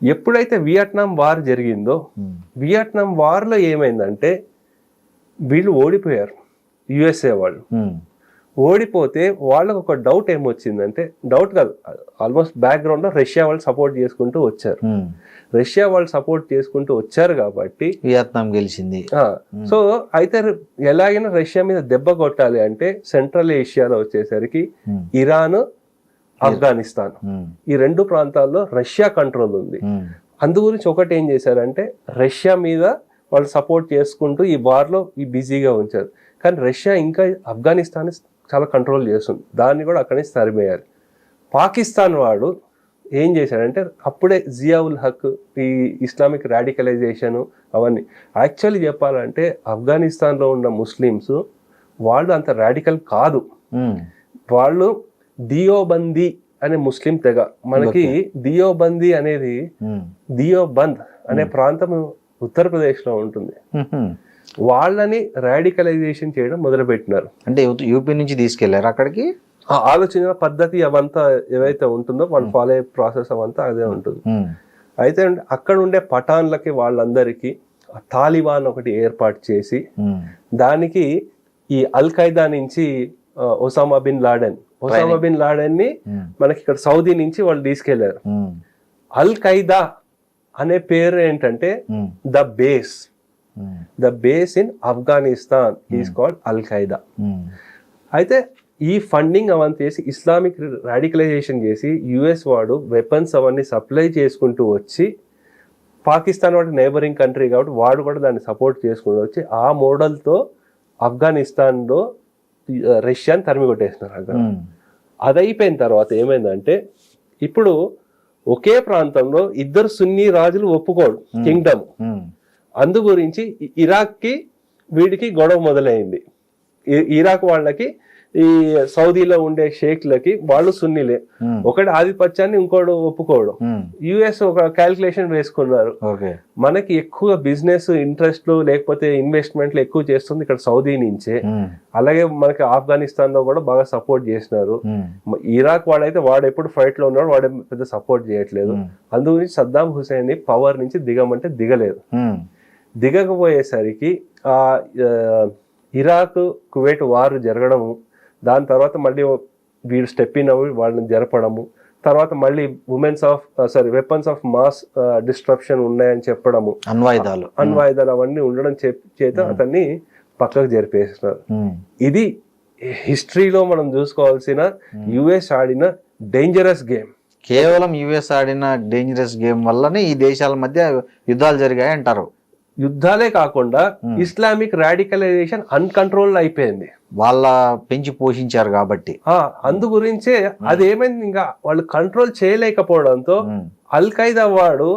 Speaker 3: ఎప్పుడైతే వియట్నాం వార్ జరిగిందో, వియట్నాం వార్ లో ఏమైందంటే వీళ్ళు ఓడిపోయారు, యుఎస్ఏ వాళ్ళు. ఓడిపోతే వాళ్ళకు ఒక డౌట్ ఏమొచ్చిందంటే, డౌట్ కాదు, ఆల్మోస్ట్ బ్యాక్గ్రౌండ్ లో రష్యా వాళ్ళు సపోర్ట్ చేసుకుంటూ వచ్చారు. రష్యా వాళ్ళు సపోర్ట్ చేసుకుంటూ వచ్చారు కాబట్టి
Speaker 2: వియత్నాం గెలిచింది.
Speaker 3: సో అయితే ఎలాగైనా రష్యా మీద దెబ్బ కొట్టాలి అంటే సెంట్రల్ ఏషియాలో వచ్చేసరికి ఇరాన్, ఆఫ్ఘనిస్తాన్, ఈ 2 ప్రాంతాల్లో రష్యా కంట్రోల్ ఉంది. అందు గురించి ఒకటి ఏం చేశారంటే, రష్యా మీద వాళ్ళు సపోర్ట్ చేసుకుంటూ ఈ వార్ లో బిజీగా ఉంచారు. కానీ రష్యా ఇంకా ఆఫ్ఘనిస్తాన్ చాలా కంట్రోల్ చేస్తుంది, దాన్ని కూడా అక్కడి నుంచి తరిమేయాలి. పాకిస్తాన్ వాడు ఏం చేశాడంటే, అప్పుడే జియావుల్ హక్, ఈ ఇస్లామిక్ రాడికలైజేషన్ అవన్నీ, యాక్చువల్లీ చెప్పాలంటే ఆఫ్ఘనిస్తాన్లో ఉన్న ముస్లిమ్స్ వాళ్ళు అంత రాడికల్ కాదు. వాళ్ళు దియోబందీ అనే ముస్లిం తెగ. మనకి దియోబందీ అనేది, దియోబంద్ అనే ప్రాంతం ఉత్తరప్రదేశ్ లో ఉంటుంది. వాళ్ళని రాడికలైజేషన్ చేయడం మొదలుపెట్టినారు.
Speaker 2: అంటే యూపీ నుంచి తీసుకెళ్లారు అక్కడికి.
Speaker 3: ఆలోచన పద్ధతి అవంతా ఏవైతే ఉంటుందో వాళ్ళు ఫాలో అయ్యే ప్రాసెస్ అవంతా అదే ఉంటుంది. అయితే అక్కడ ఉండే పఠాన్లకి వాళ్ళందరికీ తాలిబాన్ ఒకటి ఏర్పాటు చేసి, దానికి ఈ అల్ ఖైదా నుంచి ఒసామా బిన్ లాడెన్ ని మనకి ఇక్కడ సౌదీ నుంచి వాళ్ళు తీసుకెళ్లారు. అల్ ఖైదా అనే పేరు ఏంటంటే the base in Afghanistan is called al Qaeda. అయితే ఈ ఫండింగ్ అవంతా చేసి, ఇస్లామిక్ రాడికలైజేషన్ చేసి, యుఎస్ వాడు వెపన్స్ అవన్నీ సప్లై చేసుకుంటూ వచ్చి, పాకిస్తాన్ వాడు నైబరింగ్ కంట్రీ కాబట్టి వాడు కూడా దాన్ని సపోర్ట్ చేసుకుంటూ వచ్చి, ఆ మోడల్తో ఆఫ్ఘనిస్తాన్లో రష్యాని తరిమి కొట్టేసినారు అక్కడ. అది అయిపోయిన తర్వాత ఏమైందంటే, ఇప్పుడు ఒకే ప్రాంతంలో 2 సున్నీ రాజులు ఒప్పుకోడు కింగ్డమ్. అందు గురించి ఇరాక్కి వీడికి గొడవ మొదలైంది. ఇరాక్ వాళ్ళకి ఈ సౌదీలో ఉండే షేక్లకి, వాళ్ళు సున్నీలే, ఒకటి ఆధిపత్యాన్ని ఇంకోటి ఒప్పుకోవడం. యుఎస్ ఒక క్యాల్కులేషన్ వేసుకున్నారు, మనకి ఎక్కువ బిజినెస్ ఇంట్రెస్ట్లు లేకపోతే ఇన్వెస్ట్మెంట్లు ఎక్కువ చేస్తుంది ఇక్కడ సౌదీ నుంచే, అలాగే మనకి ఆఫ్ఘనిస్తాన్ లో కూడా బాగా సపోర్ట్ చేసినారు. ఇరాక్ వాడైతే వాడు ఎప్పుడు ఫైట్ లో ఉన్నాడు, వాడు పెద్ద సపోర్ట్ చేయట్లేదు. అందుగురించి సద్దాం హుసేన్ ని పవర్ నుంచి దిగమంటే దిగలేదు. దిగకపోయేసరికి ఆ ఇరాక్ కువైట్ వార్ జరగడము, దాని తర్వాత మళ్ళీ వీడు స్టెప్ ఇన్ అవి వాళ్ళని జరపడము, తర్వాత మళ్ళీ వెపన్స్ ఆఫ్ మాస్ డిస్ట్రప్షన్ ఉన్నాయని చెప్పడము, అణ్వాయుధాలు అవన్నీ ఉండడం చేత అతన్ని పక్కకు జరిపేస్తున్నారు. ఇది హిస్టరీలో మనం చూసుకోవాల్సిన యుఎస్ ఆడిన డేంజరస్ గేమ్.
Speaker 2: కేవలం యుఎస్ ఆడిన డేంజరస్ గేమ్ వల్లనే ఈ దేశాల మధ్య యుద్ధాలు జరిగాయి అంటారు.
Speaker 3: యుద్ధాలే కాకుండా ఇస్లామిక్ రాడికలైజేషన్ అన్కంట్రోల్ అయిపోయింది,
Speaker 2: వాళ్ళ పెంచి పోషించారు కాబట్టి.
Speaker 3: అందు గురించే అది ఏమైంది, ఇంకా వాళ్ళు కంట్రోల్ చేయలేకపోవడంతో అల్ ఖైదా వాడు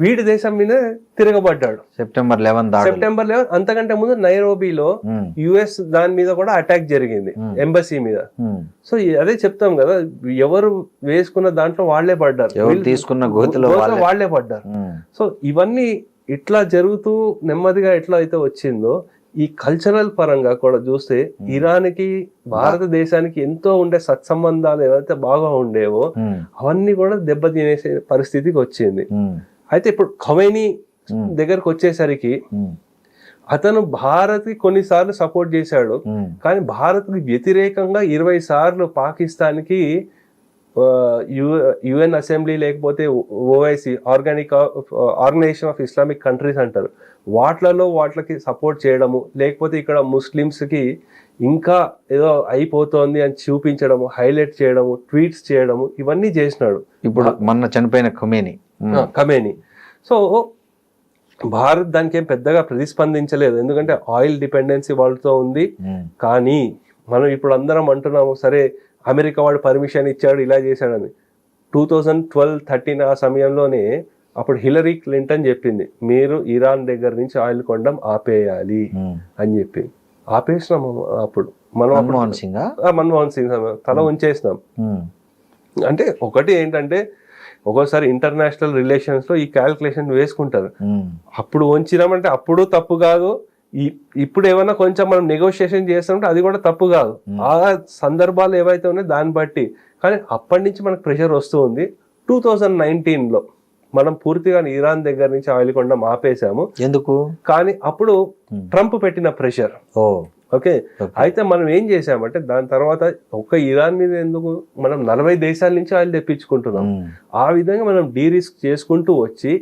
Speaker 3: వీడి దేశం మీద తిరగబడ్డాడు.
Speaker 2: సెప్టెంబర్ 11.
Speaker 3: అంతకంటే ముందు నైరోబీలో యుఎస్ దాని మీద కూడా అటాక్ జరిగింది, ఎంబసీ మీద. సో అదే చెప్తాం కదా, ఎవరు వేసుకున్న దాంట్లో వాళ్లే పడ్డారు,
Speaker 2: ఎవరు తీసుకున్న గోతిలో
Speaker 3: వాళ్లే పడ్డారు. సో ఇవన్నీ ఇట్లా జరుగుతూ నెమ్మదిగా ఎట్లా అయితే వచ్చిందో, ఈ కల్చరల్ పరంగా కూడా చూస్తే ఇరాన్కి భారతదేశానికి ఎంతో ఉండే సత్సంబంధాలు ఏవైతే బాగా ఉండేవో అవన్నీ కూడా దెబ్బతినేసే పరిస్థితికి వచ్చింది. అయితే ఇప్పుడు ఖమేనీ దగ్గరకు వచ్చేసరికి అతను భారత్ కొన్నిసార్లు సపోర్ట్ చేశాడు, కానీ భారత్కి వ్యతిరేకంగా 20 సార్లు పాకిస్తాన్కి యుఎన్ అసెంబ్లీ లేకపోతే OIC, organization of Islamic countries అంటారు, వాటికి సపోర్ట్ చేయడము, లేకపోతే ఇక్కడ ముస్లిమ్స్కి ఇంకా ఏదో అయిపోతోంది అని చూపించడము, హైలైట్ చేయడము, ట్వీట్స్ చేయడము, ఇవన్నీ చేసినాడు.
Speaker 2: ఇప్పుడు మొన్న చనిపోయిన ఖమేనీ.
Speaker 3: సో భారత్ దానికి ఏం పెద్దగా ప్రతిస్పందించలేదు, ఎందుకంటే ఆయిల్ డిపెండెన్సీ వాళ్ళతో ఉంది. కానీ మనం ఇప్పుడు అందరం అంటున్నాము, సరే అమెరికా వాడు పర్మిషన్ ఇచ్చాడు ఇలా చేశాడని. 2012-13 ఆ సమయంలోనే అప్పుడు హిలరీ క్లింటన్ చెప్పింది, మీరు ఇరాన్ దగ్గర నుంచి ఆయిల్ కొనడం ఆపేయాలి అని చెప్పి. ఆపేసినాం అప్పుడు మనం. మన్మోహన్ సింగ్ తల ఉంచేసినాం. అంటే ఒకటి ఏంటంటే ఒక్కోసారి ఇంటర్నేషనల్ రిలేషన్స్ లో ఈ క్యాల్కులేషన్ వేసుకుంటారు. అప్పుడు వంచినామంటే అప్పుడు తప్పు కాదు, ఇప్పుడు ఏమైనా కొంచెం మనం నెగోషియేషన్ చేస్తామంటే అది కూడా తప్పు కాదు. ఆ సందర్భాలు ఏవైతే ఉన్నాయో దాన్ని బట్టి. కానీ అప్పటి నుంచి మనకు ప్రెషర్ వస్తూ ఉంది. 2019లో మనం పూర్తిగా ఇరాన్ దగ్గర నుంచి ఆయిల్ కొనడం ఆపేసాము.
Speaker 2: ఎందుకు?
Speaker 3: కానీ అప్పుడు ట్రంప్ పెట్టిన ప్రెషర్. ఓకే, అయితే మనం ఏం చేసామంటే దాని తర్వాత ఒక ఇరాన్ మీద ఎందుకు మనం 40 దేశాల నుంచి ఆయిల్ తెప్పించుకుంటున్నాం. ఆ విధంగా మనం డీరిస్క్ చేసుకుంటూ వచ్చి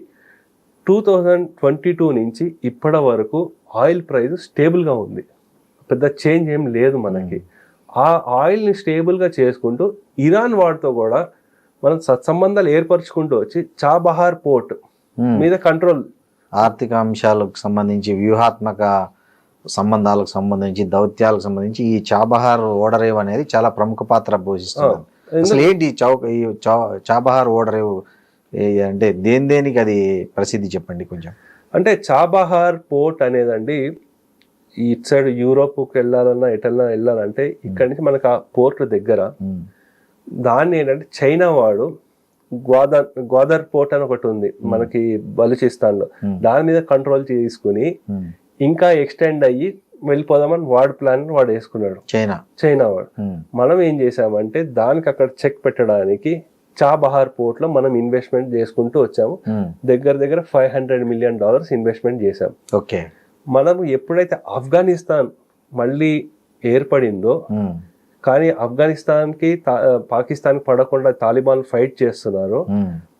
Speaker 3: 2022 నుంచి ఇప్పటి వరకు ఆయిల్ ప్రైస్ స్టేబుల్గా ఉంది. పెద్ద చేంజ్ ఏం లేదు మనకి. ఆ ఆయిల్ని స్టేబుల్గా చేసుకుంటూ ఇరాన్ వాడితో కూడా మనం సత్సంబంధాలు ఏర్పరచుకుంటూ వచ్చి చాబహార్ పోర్ట్ మీద కంట్రోల్,
Speaker 2: ఆర్థిక అంశాలకు సంబంధించి, వ్యూహాత్మక సంబంధాలకు సంబంధించి, దౌత్యాలకు సంబంధించి ఈ చాబహార్ ఓడరేవ్ అనేది చాలా ప్రముఖ పాత్ర పోషిస్తుంది. అసలు ఏంటి చాబహార్ ఓడరేవ్ అంటే దేనికి అది ప్రసిద్ధి చెప్పండి కొంచెం.
Speaker 3: అంటే చాబహార్ పోర్ట్ అనేదండి ఇటు సైడ్ యూరోప్కి వెళ్ళాలన్నా ఎటన్నా వెళ్ళాలంటే ఇక్కడి నుంచి మనకు ఆ పోర్ట్ దగ్గర. దాన్ని ఏంటంటే చైనా వాడు గ్వాదర్ పోర్ట్ అని ఒకటి ఉంది మనకి బలూచిస్తాన్ లో, దాని మీద కంట్రోల్ తీసుకుని ఇంకా ఎక్స్టెండ్ అయ్యి వెళ్ళిపోదామని వాడు ప్లాన్ వాడు వేసుకున్నాడు చైనా వాడు. మనం ఏం చేసామంటే దానికి అక్కడ చెక్ పెట్టడానికి చాబహార్ పోర్ట్ లో మనం ఇన్వెస్ట్మెంట్ చేసుకుంటూ వచ్చాము. దగ్గర $500 million ఇన్వెస్ట్మెంట్ చేసాం.
Speaker 2: ఓకే,
Speaker 3: మనం ఎప్పుడైతే ఆఫ్ఘనిస్తాన్ మళ్ళీ ఏర్పడిందో, కానీ ఆఫ్ఘనిస్తాన్ కి పాకిస్తాన్ పడకుండా తాలిబాన్ ఫైట్ చేస్తున్నారు,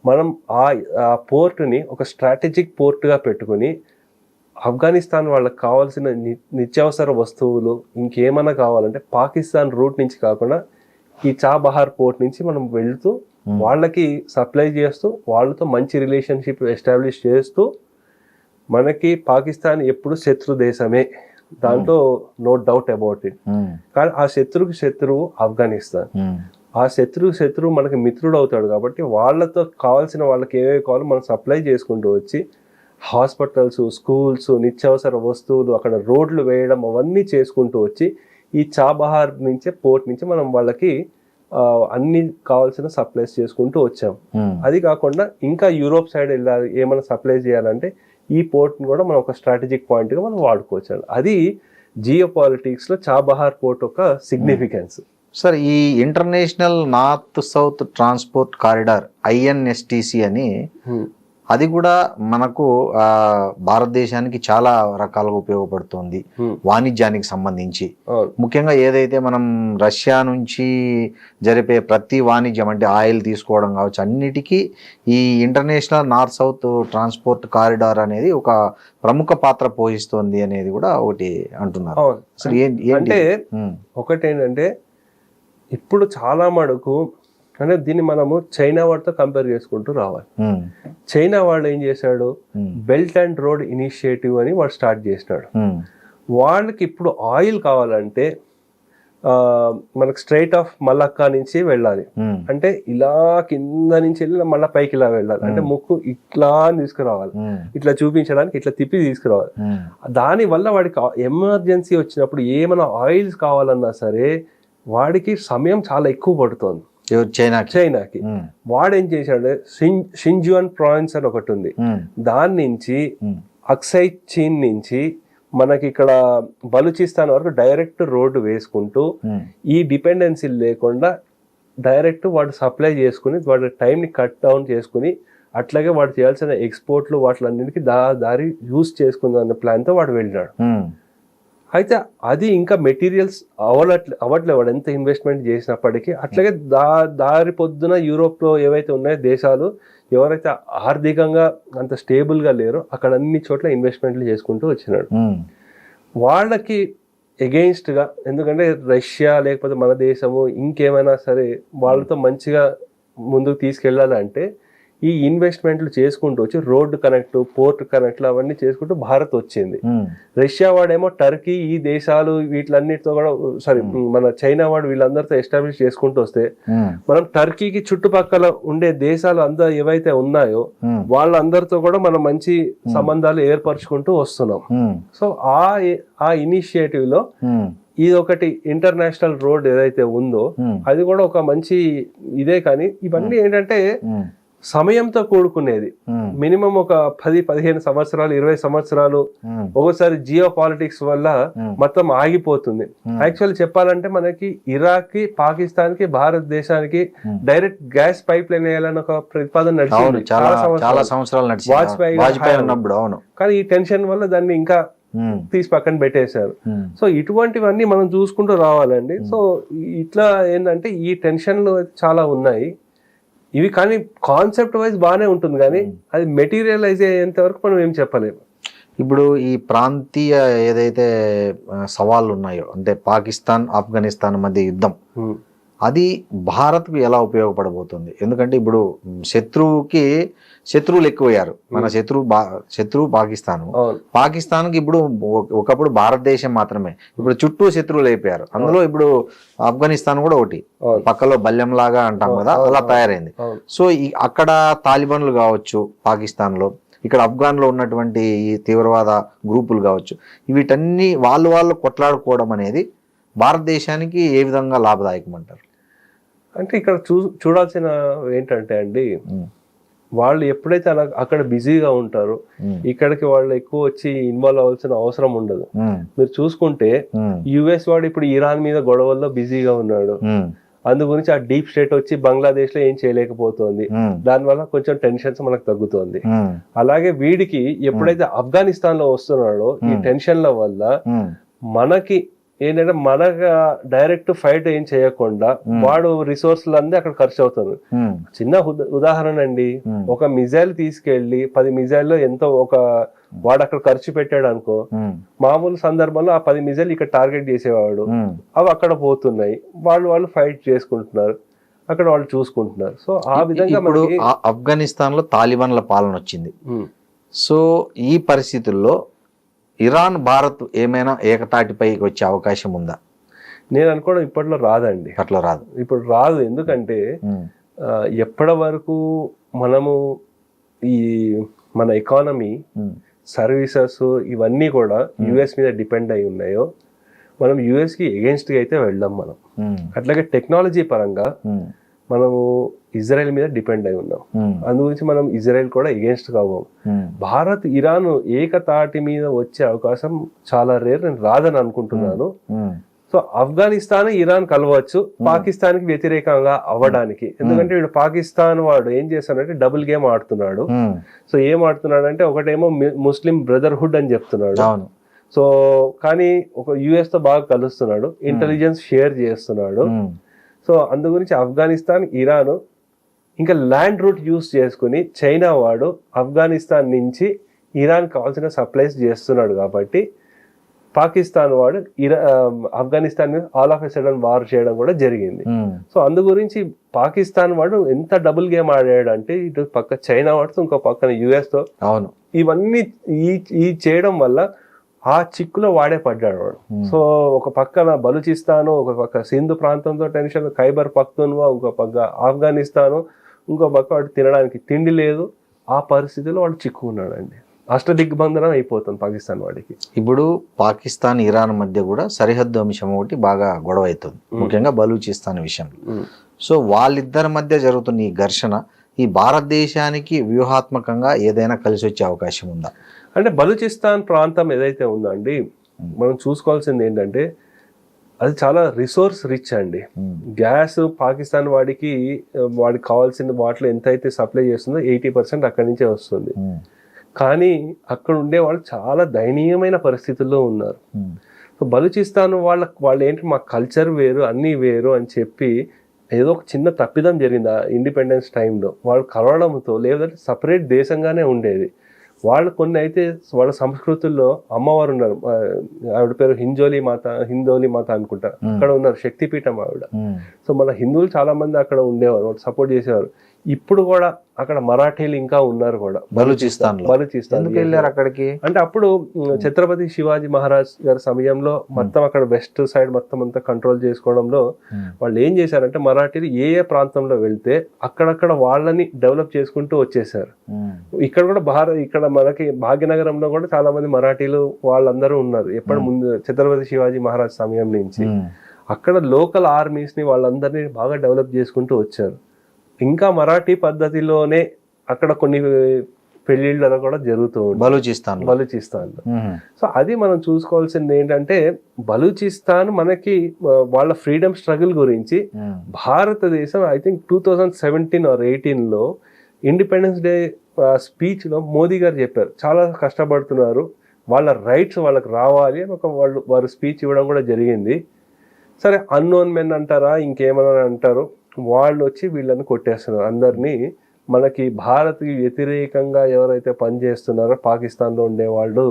Speaker 3: మనం ఆ పోర్ట్ ని ఒక స్ట్రాటజిక్ పోర్ట్ గా పెట్టుకుని ఆఫ్ఘనిస్తాన్ వాళ్ళకి కావాల్సిన నిత్యావసర వస్తువులు ఇంకేమైనా కావాలంటే పాకిస్తాన్ రూట్ నుంచి కాకుండా ఈ చాబహార్ పోర్ట్ నుంచి మనం వెళ్తూ వాళ్ళకి సప్లై చేస్తూ వాళ్ళతో మంచి రిలేషన్షిప్ ఎస్టాబ్లిష్ చేస్తూ, మనకి పాకిస్తాన్ ఎప్పుడు శత్రు దేశమే, దాంట్లో నో డౌట్ అబౌట్ ఇట్. కానీ ఆ శత్రువు ఆఫ్ఘనిస్తాన్. ఆ శత్రువు మనకి మిత్రుడు అవుతాడు కాబట్టి వాళ్ళతో కావాల్సిన వాళ్ళకి ఏవేవి కావాలో మనం సప్లై చేసుకుంటూ వచ్చి హాస్పిటల్స్, స్కూల్స్, నిత్యావసర వస్తువులు, అక్కడ రోడ్లు వేయడం అవన్నీ చేసుకుంటూ వచ్చి ఈ చాబహార్ నుంచే పోర్ట్ నుంచి మనం వాళ్ళకి అన్ని కావాల్సిన సప్లైస్ చేసుకుంటూ వచ్చాం. అది కాకుండా ఇంకా యూరోప్ సైడ్ వెళ్ళాలి ఏమైనా సప్లై చేయాలంటే ఈ పోర్ట్ని కూడా మనం ఒక స్ట్రాటజిక్ పాయింట్గా మనం వాడుకోవచ్చు. అది జియో పాలిటిక్స్లో చాబహార్ పోర్ట్ ఒక సిగ్నిఫికెన్స్.
Speaker 2: సార్, ఈ international north south transport corridor INSTC అని, అది కూడా మనకు భారతదేశానికి చాలా రకాలుగా ఉపయోగపడుతుంది వాణిజ్యానికి సంబంధించి. ముఖ్యంగా ఏదైతే మనం రష్యా నుంచి జరిపే ప్రతి వాణిజ్యం అంటే ఆయిల్ తీసుకోవడం కావచ్చు, అన్నిటికీ ఈ international north south transport corridor అనేది ఒక ప్రముఖ పాత్ర పోషిస్తుంది అనేది కూడా ఒకటి అంటున్నారు. అసలు
Speaker 3: అంటే ఒకటేంటంటే ఇప్పుడు చాలా మటుకు అంటే దీన్ని మనము చైనా వాడితో కంపేర్ చేసుకుంటూ రావాలి. చైనా వాడు ఏం చేశాడు, బెల్ట్ అండ్ రోడ్ ఇనిషియేటివ్ అని వాడు స్టార్ట్ చేసినాడు. వాళ్ళకి ఇప్పుడు ఆయిల్ కావాలంటే మనకు స్ట్రైట్ ఆఫ్ మలక్కా నుంచి వెళ్ళాలి, అంటే ఇలా కింద నుంచి వెళ్ళి మళ్ళీ పైకి ఇలా వెళ్ళాలి, అంటే ముక్కు ఇట్లా తీసుకురావాలి, ఇట్లా చూపించడానికి ఇట్లా తిప్పి తీసుకురావాలి. దాని వల్ల వాడికి ఎమర్జెన్సీ వచ్చినప్పుడు ఏమైనా ఆయిల్స్ కావాలన్నా సరే వాడికి సమయం చాలా ఎక్కువ పడుతుంది. చైనాకి వాడేం చేశాడు, షింజువాన్ ప్రావిన్స్ అని ఒకటి ఉంది, దాని నుంచి అక్సై చీన్ నుంచి మనకి ఇక్కడ బలూచిస్తాన్ వరకు డైరెక్ట్ రోడ్డు వేసుకుంటూ ఈ డిపెండెన్సీ లేకుండా డైరెక్ట్ వాడు సప్లై చేసుకుని వాడి టైంని కట్ డౌన్ చేసుకుని అట్లాగే వాడు చేయాల్సిన ఎక్స్పోర్ట్లు వాటిలన్నిటికీ దారి యూజ్ చేసుకుందాం అనే ప్లాన్తో వాడు వెళ్ళినాడు. అయితే అది ఇంకా మెటీరియల్స్ అవ్వట్లే వాడు ఎంత ఇన్వెస్ట్మెంట్ చేసినప్పటికీ. అట్లాగే దారి పొద్దున యూరోప్లో ఏవైతే ఉన్నాయో దేశాలు ఎవరైతే ఆర్థికంగా అంత స్టేబుల్గా లేరో అక్కడ అన్ని చోట్ల ఇన్వెస్ట్మెంట్లు చేసుకుంటూ వచ్చినాడు. వాళ్ళకి ఎగెయిన్స్ట్గా, ఎందుకంటే రష్యా లేకపోతే మన దేశము ఇంకేమైనా సరే వాళ్ళతో మంచిగా ముందుకు తీసుకెళ్ళాలంటే ఈ ఇన్వెస్ట్మెంట్లు చేసుకుంటూ వచ్చి రోడ్డు కనెక్ట్, పోర్ట్ కనెక్ట్లు అవన్నీ చేసుకుంటూ భారత్ వచ్చింది. రష్యా వాడేమో టర్కీ, ఈ దేశాలు వీటిలన్నిటితో కూడా మన చైనా వాడు వీళ్ళందరితో ఎస్టాబ్లిష్ చేసుకుంటూ వస్తే మనం టర్కీకి చుట్టుపక్కల ఉండే దేశాలు అంతా ఏవైతే ఉన్నాయో వాళ్ళందరితో కూడా మనం మంచి సంబంధాలు ఏర్పరచుకుంటూ వస్తున్నాం. సో ఆ ఇనిషియేటివ్ లో ఇది ఒకటి ఇంటర్నేషనల్ రోడ్ ఏదైతే ఉందో అది కూడా ఒక మంచి ఇదే. కానీ ఇవన్నీ ఏంటంటే సమయంతో కూడుకునేది. మినిమం ఒక 10-15 సంవత్సరాలు, 20 సంవత్సరాలు ఒక్కోసారి జియో పాలిటిక్స్ వల్ల మొత్తం ఆగిపోతుంది. యాక్చువల్ చెప్పాలంటే మనకి ఇరాక్ కి, పాకిస్తాన్ కి, భారతదేశానికి డైరెక్ట్ గ్యాస్ పైప్ లైన్ వేయాలని ఒక ప్రతిపాదన నడిచింది చాలా సంవత్సరాలు, వాజ్పేయి ఉన్నప్పుడు. కానీ ఈ టెన్షన్ వల్ల దాన్ని ఇంకా తీసి పక్కన పెట్టేశారు. సో ఇటువంటివన్నీ మనం చూసుకుంటూ రావాలండి. సో ఇట్లా ఏంటంటే ఈ టెన్షన్లు చాలా ఉన్నాయి ఇవి. కానీ కాన్సెప్ట్ వైజ్ బాగానే ఉంటుంది, కానీ అది మెటీరియలైజ్ అయ్యేంత వరకు మనం ఏం చెప్పలేము.
Speaker 2: ఇప్పుడు ఈ ప్రాంతీయ ఏదైతే సవాళ్ళు ఉన్నాయో, అంటే పాకిస్తాన్ ఆఫ్ఘనిస్తాన్ మధ్య యుద్ధం, అది భారత్కు ఎలా ఉపయోగపడబోతుంది? ఎందుకంటే ఇప్పుడు శత్రువులు ఎక్కువయ్యారు. మన శత్రువు పాకిస్తాన్కి ఇప్పుడు ఒకప్పుడు భారతదేశం మాత్రమే, ఇప్పుడు చుట్టూ శత్రువులు అయిపోయారు. అందులో ఇప్పుడు ఆఫ్ఘనిస్తాన్ కూడా ఒకటి పక్కలో బల్యం లాగా అంటాం కదా, అలా తయారైంది. సో అక్కడ తాలిబాన్లు కావచ్చు పాకిస్తాన్ లో, ఇక్కడ అఫ్ఘాన్ లో ఉన్నటువంటి ఈ తీవ్రవాద గ్రూపులు కావచ్చు, వీటన్ని వాళ్ళు కొట్లాడుకోవడం అనేది భారతదేశానికి ఏ విధంగా లాభదాయకం అంటారు?
Speaker 3: అంటే ఇక్కడ చూడాల్సిన ఏంటంటే అండి, వాళ్ళు ఎప్పుడైతే అలా అక్కడ బిజీగా ఉంటారో ఇక్కడికి వాళ్ళు ఎక్కువ వచ్చి ఇన్వాల్వ్ అవ్వాల్సిన అవసరం ఉండదు. మీరు చూసుకుంటే యుఎస్ వాడు ఇప్పుడు ఇరాన్ మీద గొడవల్లో బిజీగా ఉన్నాడు. అందు గురించి ఆ డీప్ స్టేట్ వచ్చి బంగ్లాదేశ్ లో ఏం చేయలేకపోతుంది. దానివల్ల కొంచెం టెన్షన్స్ మనకు తగ్గుతోంది. అలాగే వీడికి ఎప్పుడైతే ఆఫ్ఘనిస్తాన్ లో వస్తున్నాడో ఈ టెన్షన్ల వల్ల మనకి ఏంటంటే మనకు డైరెక్ట్ ఫైట్ ఏం చేయకుండా వాడు రిసోర్స్లు అన్నీ అక్కడ ఖర్చు అవుతుంది. చిన్న ఉదాహరణ అండి, ఒక మిజైల్ తీసుకెళ్లి 10 మిజైల్లో ఎంతో వాడు అక్కడ ఖర్చు పెట్టాడు అనుకో, మామూలు సందర్భంలో ఆ 10 మిజైల్ ఇక్కడ టార్గెట్ చేసేవాడు, అవి అక్కడ పోతున్నాయి, వాళ్ళు ఫైట్ చేసుకుంటున్నారు, అక్కడ వాళ్ళు చూసుకుంటున్నారు. సో ఆ విధంగా
Speaker 2: ఇప్పుడు ఆఫ్ఘనిస్తాన్ లో తాలిబాన్ల పాలన వచ్చింది. సో ఈ పరిస్థితుల్లో ఇరాన్ భారత్ ఏమైనా ఏకతాటిపైకి వచ్చే అవకాశం ఉందా?
Speaker 3: నేను అనుకోవడం ఇప్పట్లో రాదండి.
Speaker 2: అట్లా రాదు,
Speaker 3: ఇప్పుడు రాదు. ఎందుకంటే ఎప్పటి వరకు మనము మన ఎకానమీ, సర్వీసెస్ ఇవన్నీ కూడా యుఎస్ మీద డిపెండ్ అయి ఉన్నాయో, మనం యుఎస్ కి ఎగెన్స్ట్ గా అయితే వెళ్దాం మనం. అట్లాగే టెక్నాలజీ పరంగా మనము ఇజ్రాయెల్ మీద డిపెండ్ అయి ఉన్నాం. అందుగురించి మనం ఇజ్రాయెల్ కూడా ఎగెన్స్ట్ కావు. భారత్ ఇరాన్ ఏకతాటి మీద వచ్చే అవకాశం చాలా రేర్, నేను రాదని అనుకుంటున్నాను. సో ఆఫ్ఘనిస్తాన్ ఇరాన్ కలవచ్చు పాకిస్తాన్ కి వ్యతిరేకంగా అవ్వడానికి. ఎందుకంటే వీడు పాకిస్తాన్ వాడు ఏం చేస్తాడంటే డబుల్ గేమ్ ఆడుతున్నాడు. సో ఏం ఆడుతున్నాడు అంటే, ఒకటేమో ముస్లిం బ్రదర్హుడ్ అని చెప్తున్నాడు. సో కానీ ఒక యుఎస్ తో బాగా కలుస్తున్నాడు, ఇంటెలిజెన్స్ షేర్ చేస్తున్నాడు. సో అందు గురించి ఆఫ్ఘనిస్తాన్, ఇరాన్ ఇంకా ల్యాండ్ రూట్ యూస్ చేసుకుని చైనా వాడు ఆఫ్ఘనిస్తాన్ నుంచి ఇరాన్ కావాల్సిన సప్లైస్ చేస్తున్నాడు. కాబట్టి పాకిస్తాన్ వాడు ఆఫ్ఘనిస్తాన్ మీద all of a sudden war చేయడం కూడా జరిగింది. సో అందు గురించి పాకిస్తాన్ వాడు ఎంత డబుల్ గేమ్ ఆడాడు అంటే, ఇటు పక్క చైనా వాడుతో ఇంకో పక్కన యుఎస్ తో, ఇవన్నీ ఈ చేయడం వల్ల ఆ చిక్కులో వాడే పడ్డాడు వాడు. సో ఒక పక్కన బలూచిస్తాను, ఒక పక్క సింధు ప్రాంతంతో టెన్షన్, ఖైబర్ పఖ్తూన్వా, ఇంకో పక్క ఆఫ్ఘనిస్తాను, ఇంకో పక్క వాడు తినడానికి తిండి లేదు. ఆ పరిస్థితిలో వాడు చిక్కుకున్నాడు అండి. అష్టదిగ్బంధనం అయిపోతుంది పాకిస్తాన్ వాడికి.
Speaker 2: ఇప్పుడు పాకిస్తాన్ ఇరాన్ మధ్య కూడా సరిహద్దు అంశం ఒకటి బాగా గొడవ అవుతుంది, ముఖ్యంగా బలూచిస్తాన్ విషయంలో. సో వాళ్ళిద్దరి మధ్య జరుగుతున్న ఈ ఘర్షణ ఈ భారతదేశానికి వ్యూహాత్మకంగా ఏదైనా కలిసి వచ్చే అవకాశం ఉందా?
Speaker 3: అంటే బలూచిస్తాన్ ప్రాంతం ఏదైతే ఉందో అండి, మనం చూసుకోవాల్సింది ఏంటంటే అది చాలా రిసోర్స్ రిచ్ అండి. గ్యాస్ పాకిస్తాన్ వాడికి కావాల్సిన వాటిలో ఎంతైతే సప్లై చేస్తుందో 80% అక్కడి నుంచే వస్తుంది. కానీ అక్కడ ఉండే వాళ్ళు చాలా దయనీయమైన పరిస్థితుల్లో ఉన్నారు. సో బలూచిస్తాన్ వాళ్ళు ఏంటి, మా కల్చర్ వేరు, అన్నీ వేరు అని చెప్పి ఏదో ఒక చిన్న తప్పిదం జరిగింది ఇండిపెండెన్స్ టైంలో. వాళ్ళు కలవడంతో, లేదంటే సపరేట్ దేశంగానే ఉండేది. వాళ్ళు కొన్ని అయితే వాళ్ళ సంస్కృతుల్లో అమ్మవారు ఉన్నారు, ఆవిడ పేరు హిందోలి మాత అనుకుంటా, అక్కడ ఉన్నారు, శక్తిపీఠం ఆవిడ. సో మన హిందువులు చాలా మంది అక్కడ ఉండేవారు, వాళ్ళు సపోర్ట్ చేసేవారు. ఇప్పుడు కూడా అక్కడ మరాఠీలు ఇంకా ఉన్నారు కూడా
Speaker 2: బలూచిస్తాన్ ఎందుకు వెళ్ళారు అక్కడికి
Speaker 3: అంటే అప్పుడు ఛత్రపతి శివాజీ మహారాజ్ గారి సమయంలో మొత్తం అక్కడ వెస్ట్ సైడ్ మొత్తం అంతా కంట్రోల్ చేసుకోవడంలో వాళ్ళు ఏం చేశారంటే మరాఠీలు ఏ ఏ ప్రాంతంలో వెళ్తే అక్కడక్కడ వాళ్ళని డెవలప్ చేసుకుంటూ వచ్చేసారు. ఇక్కడ కూడా ఇక్కడ మనకి భాగ్యనగరంలో కూడా చాలా మంది మరాఠీలు వాళ్ళందరూ ఉన్నారు ఎప్పటి ముందు ఛత్రపతి శివాజీ మహారాజ్ సమయం నుంచి. అక్కడ లోకల్ ఆర్మీస్ ని వాళ్ళందరినీ బాగా డెవలప్ చేసుకుంటూ వచ్చారు. ఇంకా మరాఠీ పద్ధతిలోనే అక్కడ కొన్ని పెళ్లిళ్ళలో కూడా జరుగుతూ ఉంటుంది బలూచిస్తాన్లో. సో అది మనం చూసుకోవాల్సింది ఏంటంటే బలూచిస్తాన్ మనకి వాళ్ళ ఫ్రీడమ్ స్ట్రగుల్ గురించి భారతదేశం ఐ థింక్ 2017 or 18లో ఇండిపెండెన్స్ డే స్పీచ్ లో మోదీ గారు చెప్పారు చాలా కష్టపడుతున్నారు, వాళ్ళ రైట్స్ వాళ్ళకి రావాలి అని వారు స్పీచ్ ఇవ్వడం కూడా జరిగింది. సరే అన్నోన్ మెన్ అంటారా ఇంకేమన్నా అంటారు, వాళ్ళు వచ్చి వీళ్ళని కొట్టేస్తున్నారు అందరినీ. మనకి భారత్కి వ్యతిరేకంగా ఎవరైతే పనిచేస్తున్నారో పాకిస్తాన్లో ఉండేవాళ్ళు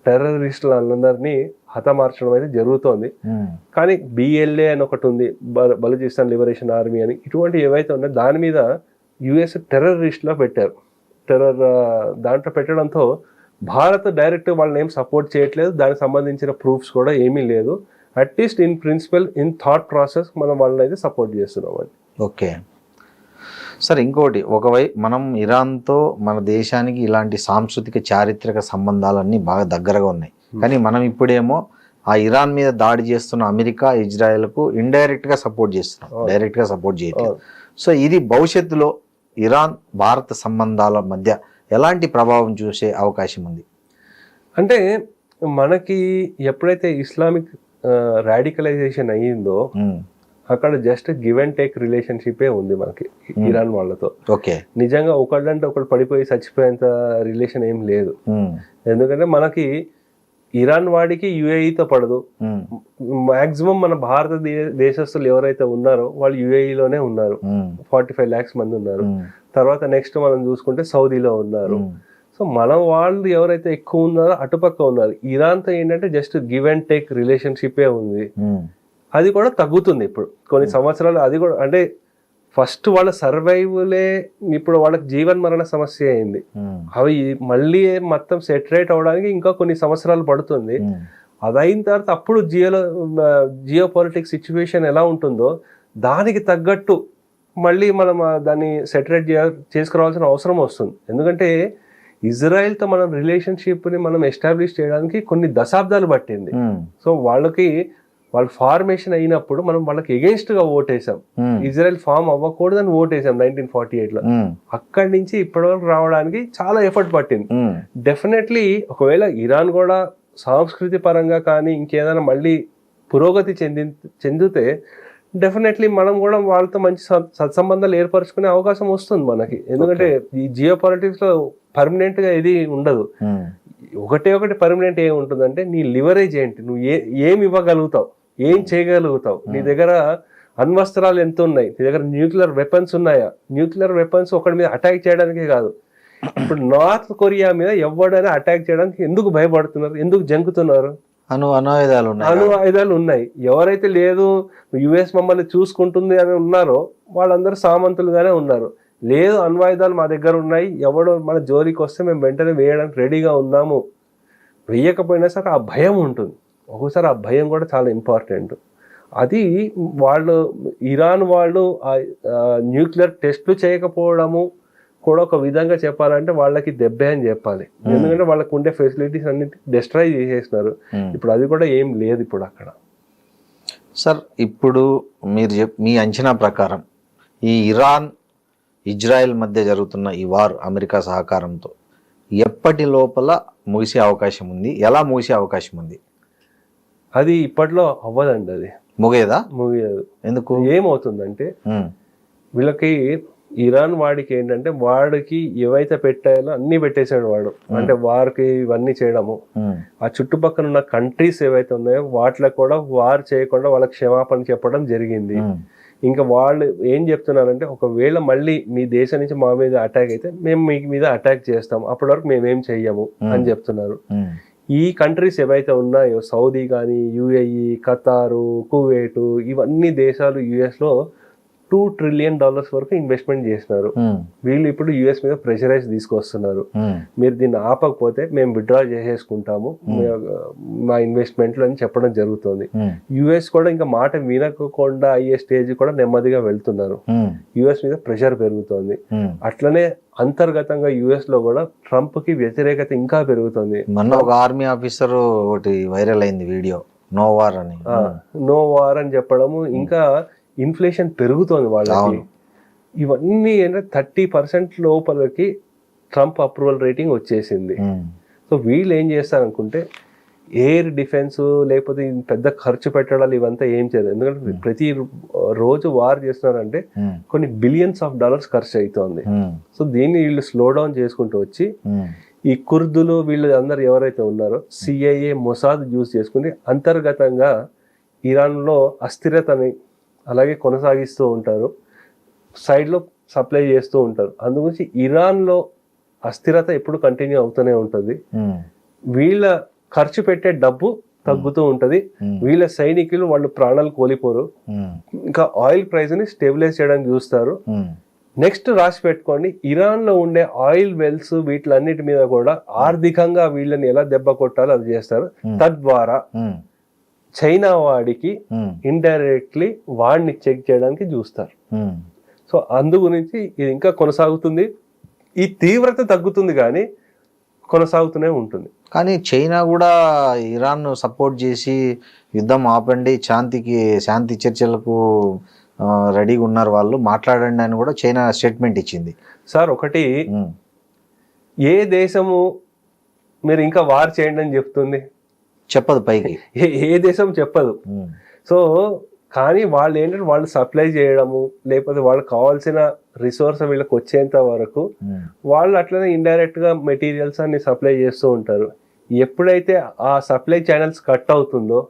Speaker 3: టెర్రరిస్టులందరినీ హతమార్చడం అయితే జరుగుతోంది. కానీ BLA అని ఒకటి ఉంది, బలూచిస్తాన్ లిబరేషన్ ఆర్మీ అని. ఇటువంటి ఏవైతే ఉన్నాయో దాని మీద US టెర్రరిస్ట్లో పెట్టారు. దాంట్లో పెట్టడంతో భారత్ డైరెక్ట్ వాళ్ళని ఏం సపోర్ట్ చేయట్లేదు, దానికి సంబంధించిన ప్రూఫ్స్ కూడా ఏమీ లేదు. At least in principle in thought process మనం వాళ్ళని అయితే సపోర్ట్ చేస్తున్నాం అండి.
Speaker 2: ఓకే సార్, ఇంకోటి మనం ఇరాన్తో మన దేశానికి ఇలాంటి సాంస్కృతిక చారిత్రక సంబంధాలన్నీ బాగా దగ్గరగా ఉన్నాయి. కానీ మనం ఇప్పుడేమో ఆ ఇరాన్ మీద దాడి చేస్తున్న అమెరికా ఇజ్రాయెల్కు ఇండైరెక్ట్గా సపోర్ట్ చేస్తున్నాం, డైరెక్ట్గా సపోర్ట్ చేయట్లేదు. సో ఇది భవిష్యత్తులో ఇరాన్ భారత సంబంధాల మధ్య ఎలాంటి ప్రభావం చూసే అవకాశం ఉంది?
Speaker 3: అంటే మనకి ఎప్పుడైతే ఇస్లామిక్ రాడికలైజేషన్ అయ్యిందో అక్కడ జస్ట్ గివ్ అండ్ టేక్ రిలేషన్షిపే ఉంది మనకి ఇరాన్ వాళ్ళతో.
Speaker 2: ఓకే,
Speaker 3: నిజంగా ఒకళ్ళంటే ఒకళ్ళు పడిపోయి చచ్చిపోయేంత రిలేషన్ ఏం లేదు. ఎందుకంటే మనకి ఇరాన్ వాడికి UAEతో పడదు. మాక్సిమం మన భారతదేశస్తులు ఎవరైతే ఉన్నారో వాళ్ళు UAEలోనే ఉన్నారు, 45 lakhs మంది ఉన్నారు. తర్వాత నెక్స్ట్ మనం చూసుకుంటే సౌదీలో ఉన్నారు. సో మన వాళ్ళు ఎవరైతే ఎక్కువ ఉన్నారో అటుపక్క ఉన్నారు. ఇరాన్తో ఏంటంటే జస్ట్ గివ్ అండ్ టేక్ రిలేషన్షిపే ఉంది. అది కూడా తగ్గుతుంది ఇప్పుడు కొన్ని సంవత్సరాలు. అది కూడా అంటే ఫస్ట్ వాళ్ళ సర్వైవలే ఇప్పుడు వాళ్ళకి జీవన్ మరణ సమస్య అయింది. అవి మళ్ళీ మొత్తం సెటరేట్ అవడానికి ఇంకా కొన్ని సంవత్సరాలు పడుతుంది. అది అయిన తర్వాత అప్పుడు జియో పొలిటిక్స్ సిచ్యువేషన్ ఎలా ఉంటుందో దానికి తగ్గట్టు మళ్ళీ మనం దాన్ని సెటరేట్ చేసుకురావాల్సిన అవసరం వస్తుంది. ఎందుకంటే ఇజ్రాయెల్తో మనం రిలేషన్షిప్ని మనం ఎస్టాబ్లిష్ చేయడానికి కొన్ని దశాబ్దాలు పట్టింది. సో వాళ్ళ ఫార్మేషన్ అయినప్పుడు మనం వాళ్ళకి ఎగెన్స్ట్ గా ఓటేసాం. Israel form అవ్వకూడదని ఓటేసాం 1948లో. అక్కడి నుంచి ఇప్పటి వరకు రావడానికి చాలా ఎఫర్ట్ పట్టింది. డెఫినెట్లీ ఒకవేళ ఇరాన్ కూడా సంస్కృతి పరంగా కానీ ఇంకేదైనా మళ్ళీ పురోగతి చెందితే డెఫినెట్లీ మనం కూడా వాళ్ళతో మంచి సత్సంబంధాలు ఏర్పరచుకునే అవకాశం వస్తుంది మనకి. ఎందుకంటే ఈ జియో పాలిటిక్స్ లో పర్మనెంట్ గా ఇది ఉండదు. ఒకటి పర్మనెంట్ ఏమి ఉంటుందంటే నీ లివరేజ్ ఏంటి, నువ్వు ఏమి ఇవ్వగలుగుతావు, ఏం చేయగలుగుతావు, నీ దగ్గర అణ్వస్త్రాలు ఎంత ఉన్నాయి, నీ దగ్గర న్యూక్లియర్ వెపన్స్ ఉన్నాయా. న్యూక్లియర్ వెపన్స్ ఒకటి మీద అటాక్ చేయడానికే కాదు, ఇప్పుడు నార్త్ కొరియా మీద ఎవడైనా అటాక్ చేయడానికి ఎందుకు భయపడుతున్నారు, ఎందుకు జంకుతున్నారు?
Speaker 2: అణు ఆయుధాలు
Speaker 3: ఉన్నాయి. ఎవరైతే లేదు US మమ్మల్ని చూసుకుంటుంది అని ఉన్నారో వాళ్ళందరూ సామంతులుగానే ఉన్నారు. లేదు అణ్వాయుధాలు మా దగ్గర ఉన్నాయి, ఎవడో మన జోలికి వస్తే మేము వెంటనే వేయడానికి రెడీగా ఉన్నాము. వేయకపోయినా సరే ఆ భయం ఉంటుంది. ఒక్కోసారి ఆ భయం కూడా చాలా ఇంపార్టెంట్. అది ఇరాన్ వాళ్ళు న్యూక్లియర్ టెస్ట్లు చేయకపోవడము కూడా ఒక విధంగా చెప్పాలంటే వాళ్ళకి దెబ్బే అని చెప్పాలి. ఎందుకంటే వాళ్ళకు ఉండే ఫెసిలిటీస్ అన్ని డిస్ట్రాయ్ చేసేసినారు. ఇప్పుడు అది కూడా ఏం లేదు ఇప్పుడు అక్కడ.
Speaker 2: సార్, ఇప్పుడు మీ అంచనా ప్రకారం ఈ ఇరాన్ ఇజ్రాయెల్ మధ్య జరుగుతున్న ఈ వార్ అమెరికా సహకారంతో ఎప్పటి లోపల ముగిసే అవకాశం ఉంది, ఎలా ముగిసే అవకాశం ఉంది?
Speaker 3: అది ఇప్పట్లో అవ్వదండి. అది ముగియదు.
Speaker 2: ఎందుకు?
Speaker 3: ఏమవుతుందంటే వీళ్ళకి ఇరాన్ వాడికి ఏంటంటే వాడికి ఏవైతే పెట్టాయో అన్ని పెట్టేశాడు వాడు. అంటే వారికి ఇవన్నీ చేయడము, ఆ చుట్టుపక్కల ఉన్న కంట్రీస్ ఏవైతే ఉన్నాయో వాటిలో కూడా వార్ చేయకుండా వాళ్ళకి క్షమాపణ చెప్పడం జరిగింది. ఇంకా వాళ్ళు ఏం చెప్తున్నారంటే ఒకవేళ మళ్ళీ మీ దేశం నుంచి మా మీద అటాక్ అయితే మేము మీ మీద అటాక్ చేస్తాం, అప్పటి వరకు మేమేం చెయ్యము అని చెప్తున్నారు. ఈ కంట్రీస్ ఏవైతే ఉన్నాయో సౌదీ కానీ, UAE, ఖతారు, కువైట్, ఇవన్నీ దేశాలు US లో $2 trillion వరకు ఇన్వెస్ట్మెంట్ చేసినారు. వీళ్ళు ఇప్పుడు యుఎస్ మీద ప్రెషరైజ్ తీసుకొస్తున్నారు. మీరు దీన్ని ఆపకపోతే మేము విత్డ్రా చేసేసుకుంటాము మా ఇన్వెస్ట్మెంట్లు అని చెప్పడం జరుగుతుంది. యుఎస్ కూడా ఇంకా మాట వినకుండా అయ్యే స్టేజ్ కూడా నెమ్మదిగా వెళ్తున్నారు. యుఎస్ మీద ప్రెషర్ పెరుగుతోంది. అట్లనే అంతర్గతంగా యుఎస్ లో కూడా ట్రంప్ కి వ్యతిరేకత ఇంకా పెరుగుతుంది.
Speaker 2: మొన్న ఒక ఆర్మీ ఆఫీసర్ ఒకటి వైరల్ అయింది వీడియో, నో వార్ అని.
Speaker 3: నో వార్ అని చెప్పడము, ఇంకా ఇన్ఫ్లేషన్ పెరుగుతోంది వాళ్ళకి. ఇవన్నీ ఏంటంటే 30% లోపలికి ట్రంప్ అప్రూవల్ రేటింగ్ వచ్చేసింది. సో వీళ్ళు ఏం చేస్తారనుకుంటే ఎయిర్ డిఫెన్స్ లేకపోతే పెద్ద ఖర్చు పెట్టడాలు ఇవంతా ఏం చేయదు. ఎందుకంటే ప్రతి రోజు వార్ చేస్తున్నారంటే కొన్ని $బిలియన్స్ ఖర్చు అవుతుంది. సో దీన్ని వీళ్ళు స్లో డౌన్ చేసుకుంటూ వచ్చి ఈ కుర్దులు వీళ్ళు అందరు ఎవరైతే ఉన్నారో సిఐఏ మొసాద్ యూజ్ చేసుకుని అంతర్గతంగా ఇరాన్లో అస్థిరతని అలాగే కొనసాగిస్తూ ఉంటారు, సైడ్లో సప్లై చేస్తూ ఉంటారు. అందుగురించి ఇరాన్లో అస్థిరత ఎప్పుడు కంటిన్యూ అవుతూనే ఉంటుంది. వీళ్ళ ఖర్చు పెట్టే డబ్బు తగ్గుతూ ఉంటది. వీళ్ళ సైనికులు వాళ్ళు ప్రాణాలు కోల్పోరు. ఇంకా ఆయిల్ ప్రైస్ ని స్టెబిలైజ్ చేయడానికి చూస్తారు. నెక్స్ట్ రాసి పెట్టుకోండి, ఇరాన్ లో ఉండే ఆయిల్ వెల్స్ వీటిలన్నిటి మీద కూడా ఆర్థికంగా వీళ్ళని ఎలా దెబ్బ కొట్టాలో అది చేస్తారు. తద్వారా చైనా వాడికి ఇండైరెక్ట్లీ వాడిని చెక్ చేయడానికి చూస్తారు. సో అందు గురించి ఇది ఇంకా కొనసాగుతుంది. ఈ తీవ్రత తగ్గుతుంది కానీ కొనసాగుతూనే ఉంటుంది.
Speaker 2: కానీ చైనా కూడా ఇరాన్ సపోర్ట్ చేసి యుద్ధం ఆపండి, శాంతి చర్చలకు రెడీగా ఉన్నారు వాళ్ళు, మాట్లాడండి అని కూడా చైనా స్టేట్మెంట్ ఇచ్చింది.
Speaker 3: సార్ ఒకటి, ఏ దేశము మీరు ఇంకా వార్ చేయండి అని చెప్తుంది?
Speaker 2: చెప్పదు, పైకి
Speaker 3: ఏ దేశం చెప్పదు. సో కానీ వాళ్ళు ఏంటంటే వాళ్ళు సప్లై చేయడము లేకపోతే వాళ్ళకి కావాల్సిన రిసోర్స్ వీళ్ళకి వచ్చేంత వరకు వాళ్ళు అట్లనే ఇండైరెక్ట్ గా మెటీరియల్స్ అన్ని సప్లై చేస్తూ ఉంటారు. ఎప్పుడైతే ఆ సప్లై ఛానల్స్ కట్ అవుతుందో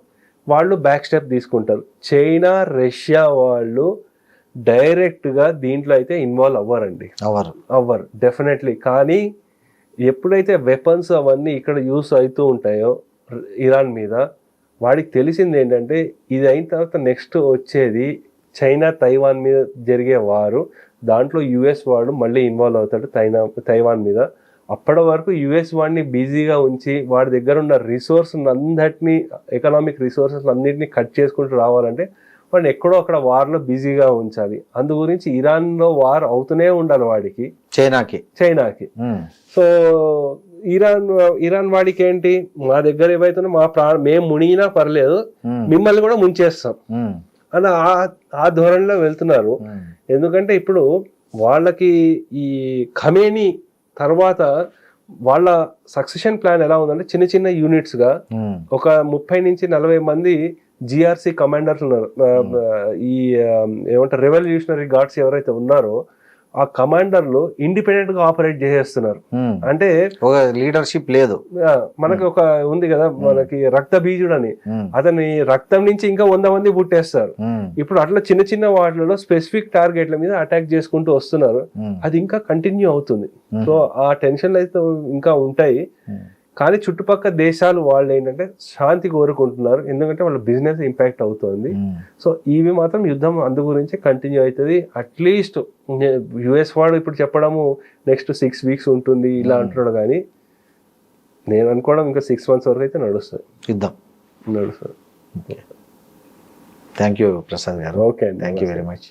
Speaker 3: వాళ్ళు బ్యాక్ స్టెప్ తీసుకుంటారు. చైనా, రష్యా వాళ్ళు డైరెక్ట్ గా దీంట్లో అయితే ఇన్వాల్వ్ అవ్వరండి, అవ్వరు డెఫినెట్లీ. కానీ ఎప్పుడైతే వెపన్స్ అవన్నీ ఇక్కడ యూస్ అవుతూ ఉంటాయో ఇరాన్ మీద, వాడికి తెలిసింది ఏంటంటే ఇది అయిన తర్వాత నెక్స్ట్ వచ్చేది చైనా తైవాన్ మీద జరిగే వారు. దాంట్లో యుఎస్ వాడు మళ్ళీ ఇన్వాల్వ్ అవుతాడు తైవాన్ మీద. అప్పటి వరకు యుఎస్ వాడిని బిజీగా ఉంచి వాడి దగ్గర ఉన్న రిసోర్స్ అందటినీ, ఎకనామిక్ రిసోర్సెస్ అన్నింటినీ కట్ చేసుకుంటూ రావాలంటే వాడిని ఎక్కడో అక్కడ వార్లో బిజీగా ఉంచాలి. అందు గురించి ఇరాన్లో వార్ అవుతూనే ఉండాలి వాడికి, చైనాకి. సో ఇరాన్ వాడికి ఏంటి, మా దగ్గర ఏవైతే మేము మునిగినా పర్లేదు, మిమ్మల్ని కూడా ముంచేస్తాం అని ఆ ధోరణిలో వెళ్తున్నారు. ఎందుకంటే ఇప్పుడు వాళ్ళకి ఈ ఖమేనీ తర్వాత వాళ్ళ సక్సెషన్ ప్లాన్ ఎలా ఉందంటే చిన్న చిన్న యూనిట్స్ గా ఒక 30 నుంచి 40 మంది జిఆర్సి కమాండర్స్ ఉన్నారు. ఈ ఏమంటారు రెవల్యూషనరీ గార్డ్స్ ఎవరైతే ఉన్నారో ఆ కమాండర్లు ఇండిపెండెంట్ గా ఆపరేట్ చేసేస్తున్నారు. అంటే
Speaker 2: ఒక లీడర్షిప్ లేదు.
Speaker 3: మనకి ఒక ఉంది కదా, మనకి రక్త బీజుడు అని, అతని రక్తం నుంచి ఇంకా 100 మంది పుట్టేస్తారు. ఇప్పుడు అట్లా చిన్న చిన్న వాటిలో స్పెసిఫిక్ టార్గెట్ల మీద అటాక్ చేసుకుంటూ వస్తున్నారు. అది ఇంకా కంటిన్యూ అవుతుంది. సో ఆ టెన్షన్లు అయితే ఇంకా ఉంటాయి. కానీ చుట్టుపక్కల దేశాలు వాళ్ళు ఏంటంటే శాంతి కోరుకుంటున్నారు, ఎందుకంటే వాళ్ళ బిజినెస్ ఇంపాక్ట్ అవుతుంది. సో ఇవి మాత్రం యుద్ధం అందు గురించి కంటిన్యూ అవుతుంది. అట్లీస్ట్ యుఎస్ వాడు ఇప్పుడు చెప్పడము నెక్స్ట్ 6 వీక్స్ ఉంటుంది ఇలా అంటున్నాడు, కానీ నేను అనుకోవడం ఇంకా 6 months వరకు అయితే నడుస్తుంది
Speaker 2: యుద్ధం.
Speaker 3: నడుస్తుంది.
Speaker 2: థ్యాంక్ యూ ప్రసాద్ గారు.
Speaker 3: Okay,
Speaker 2: thank you very much.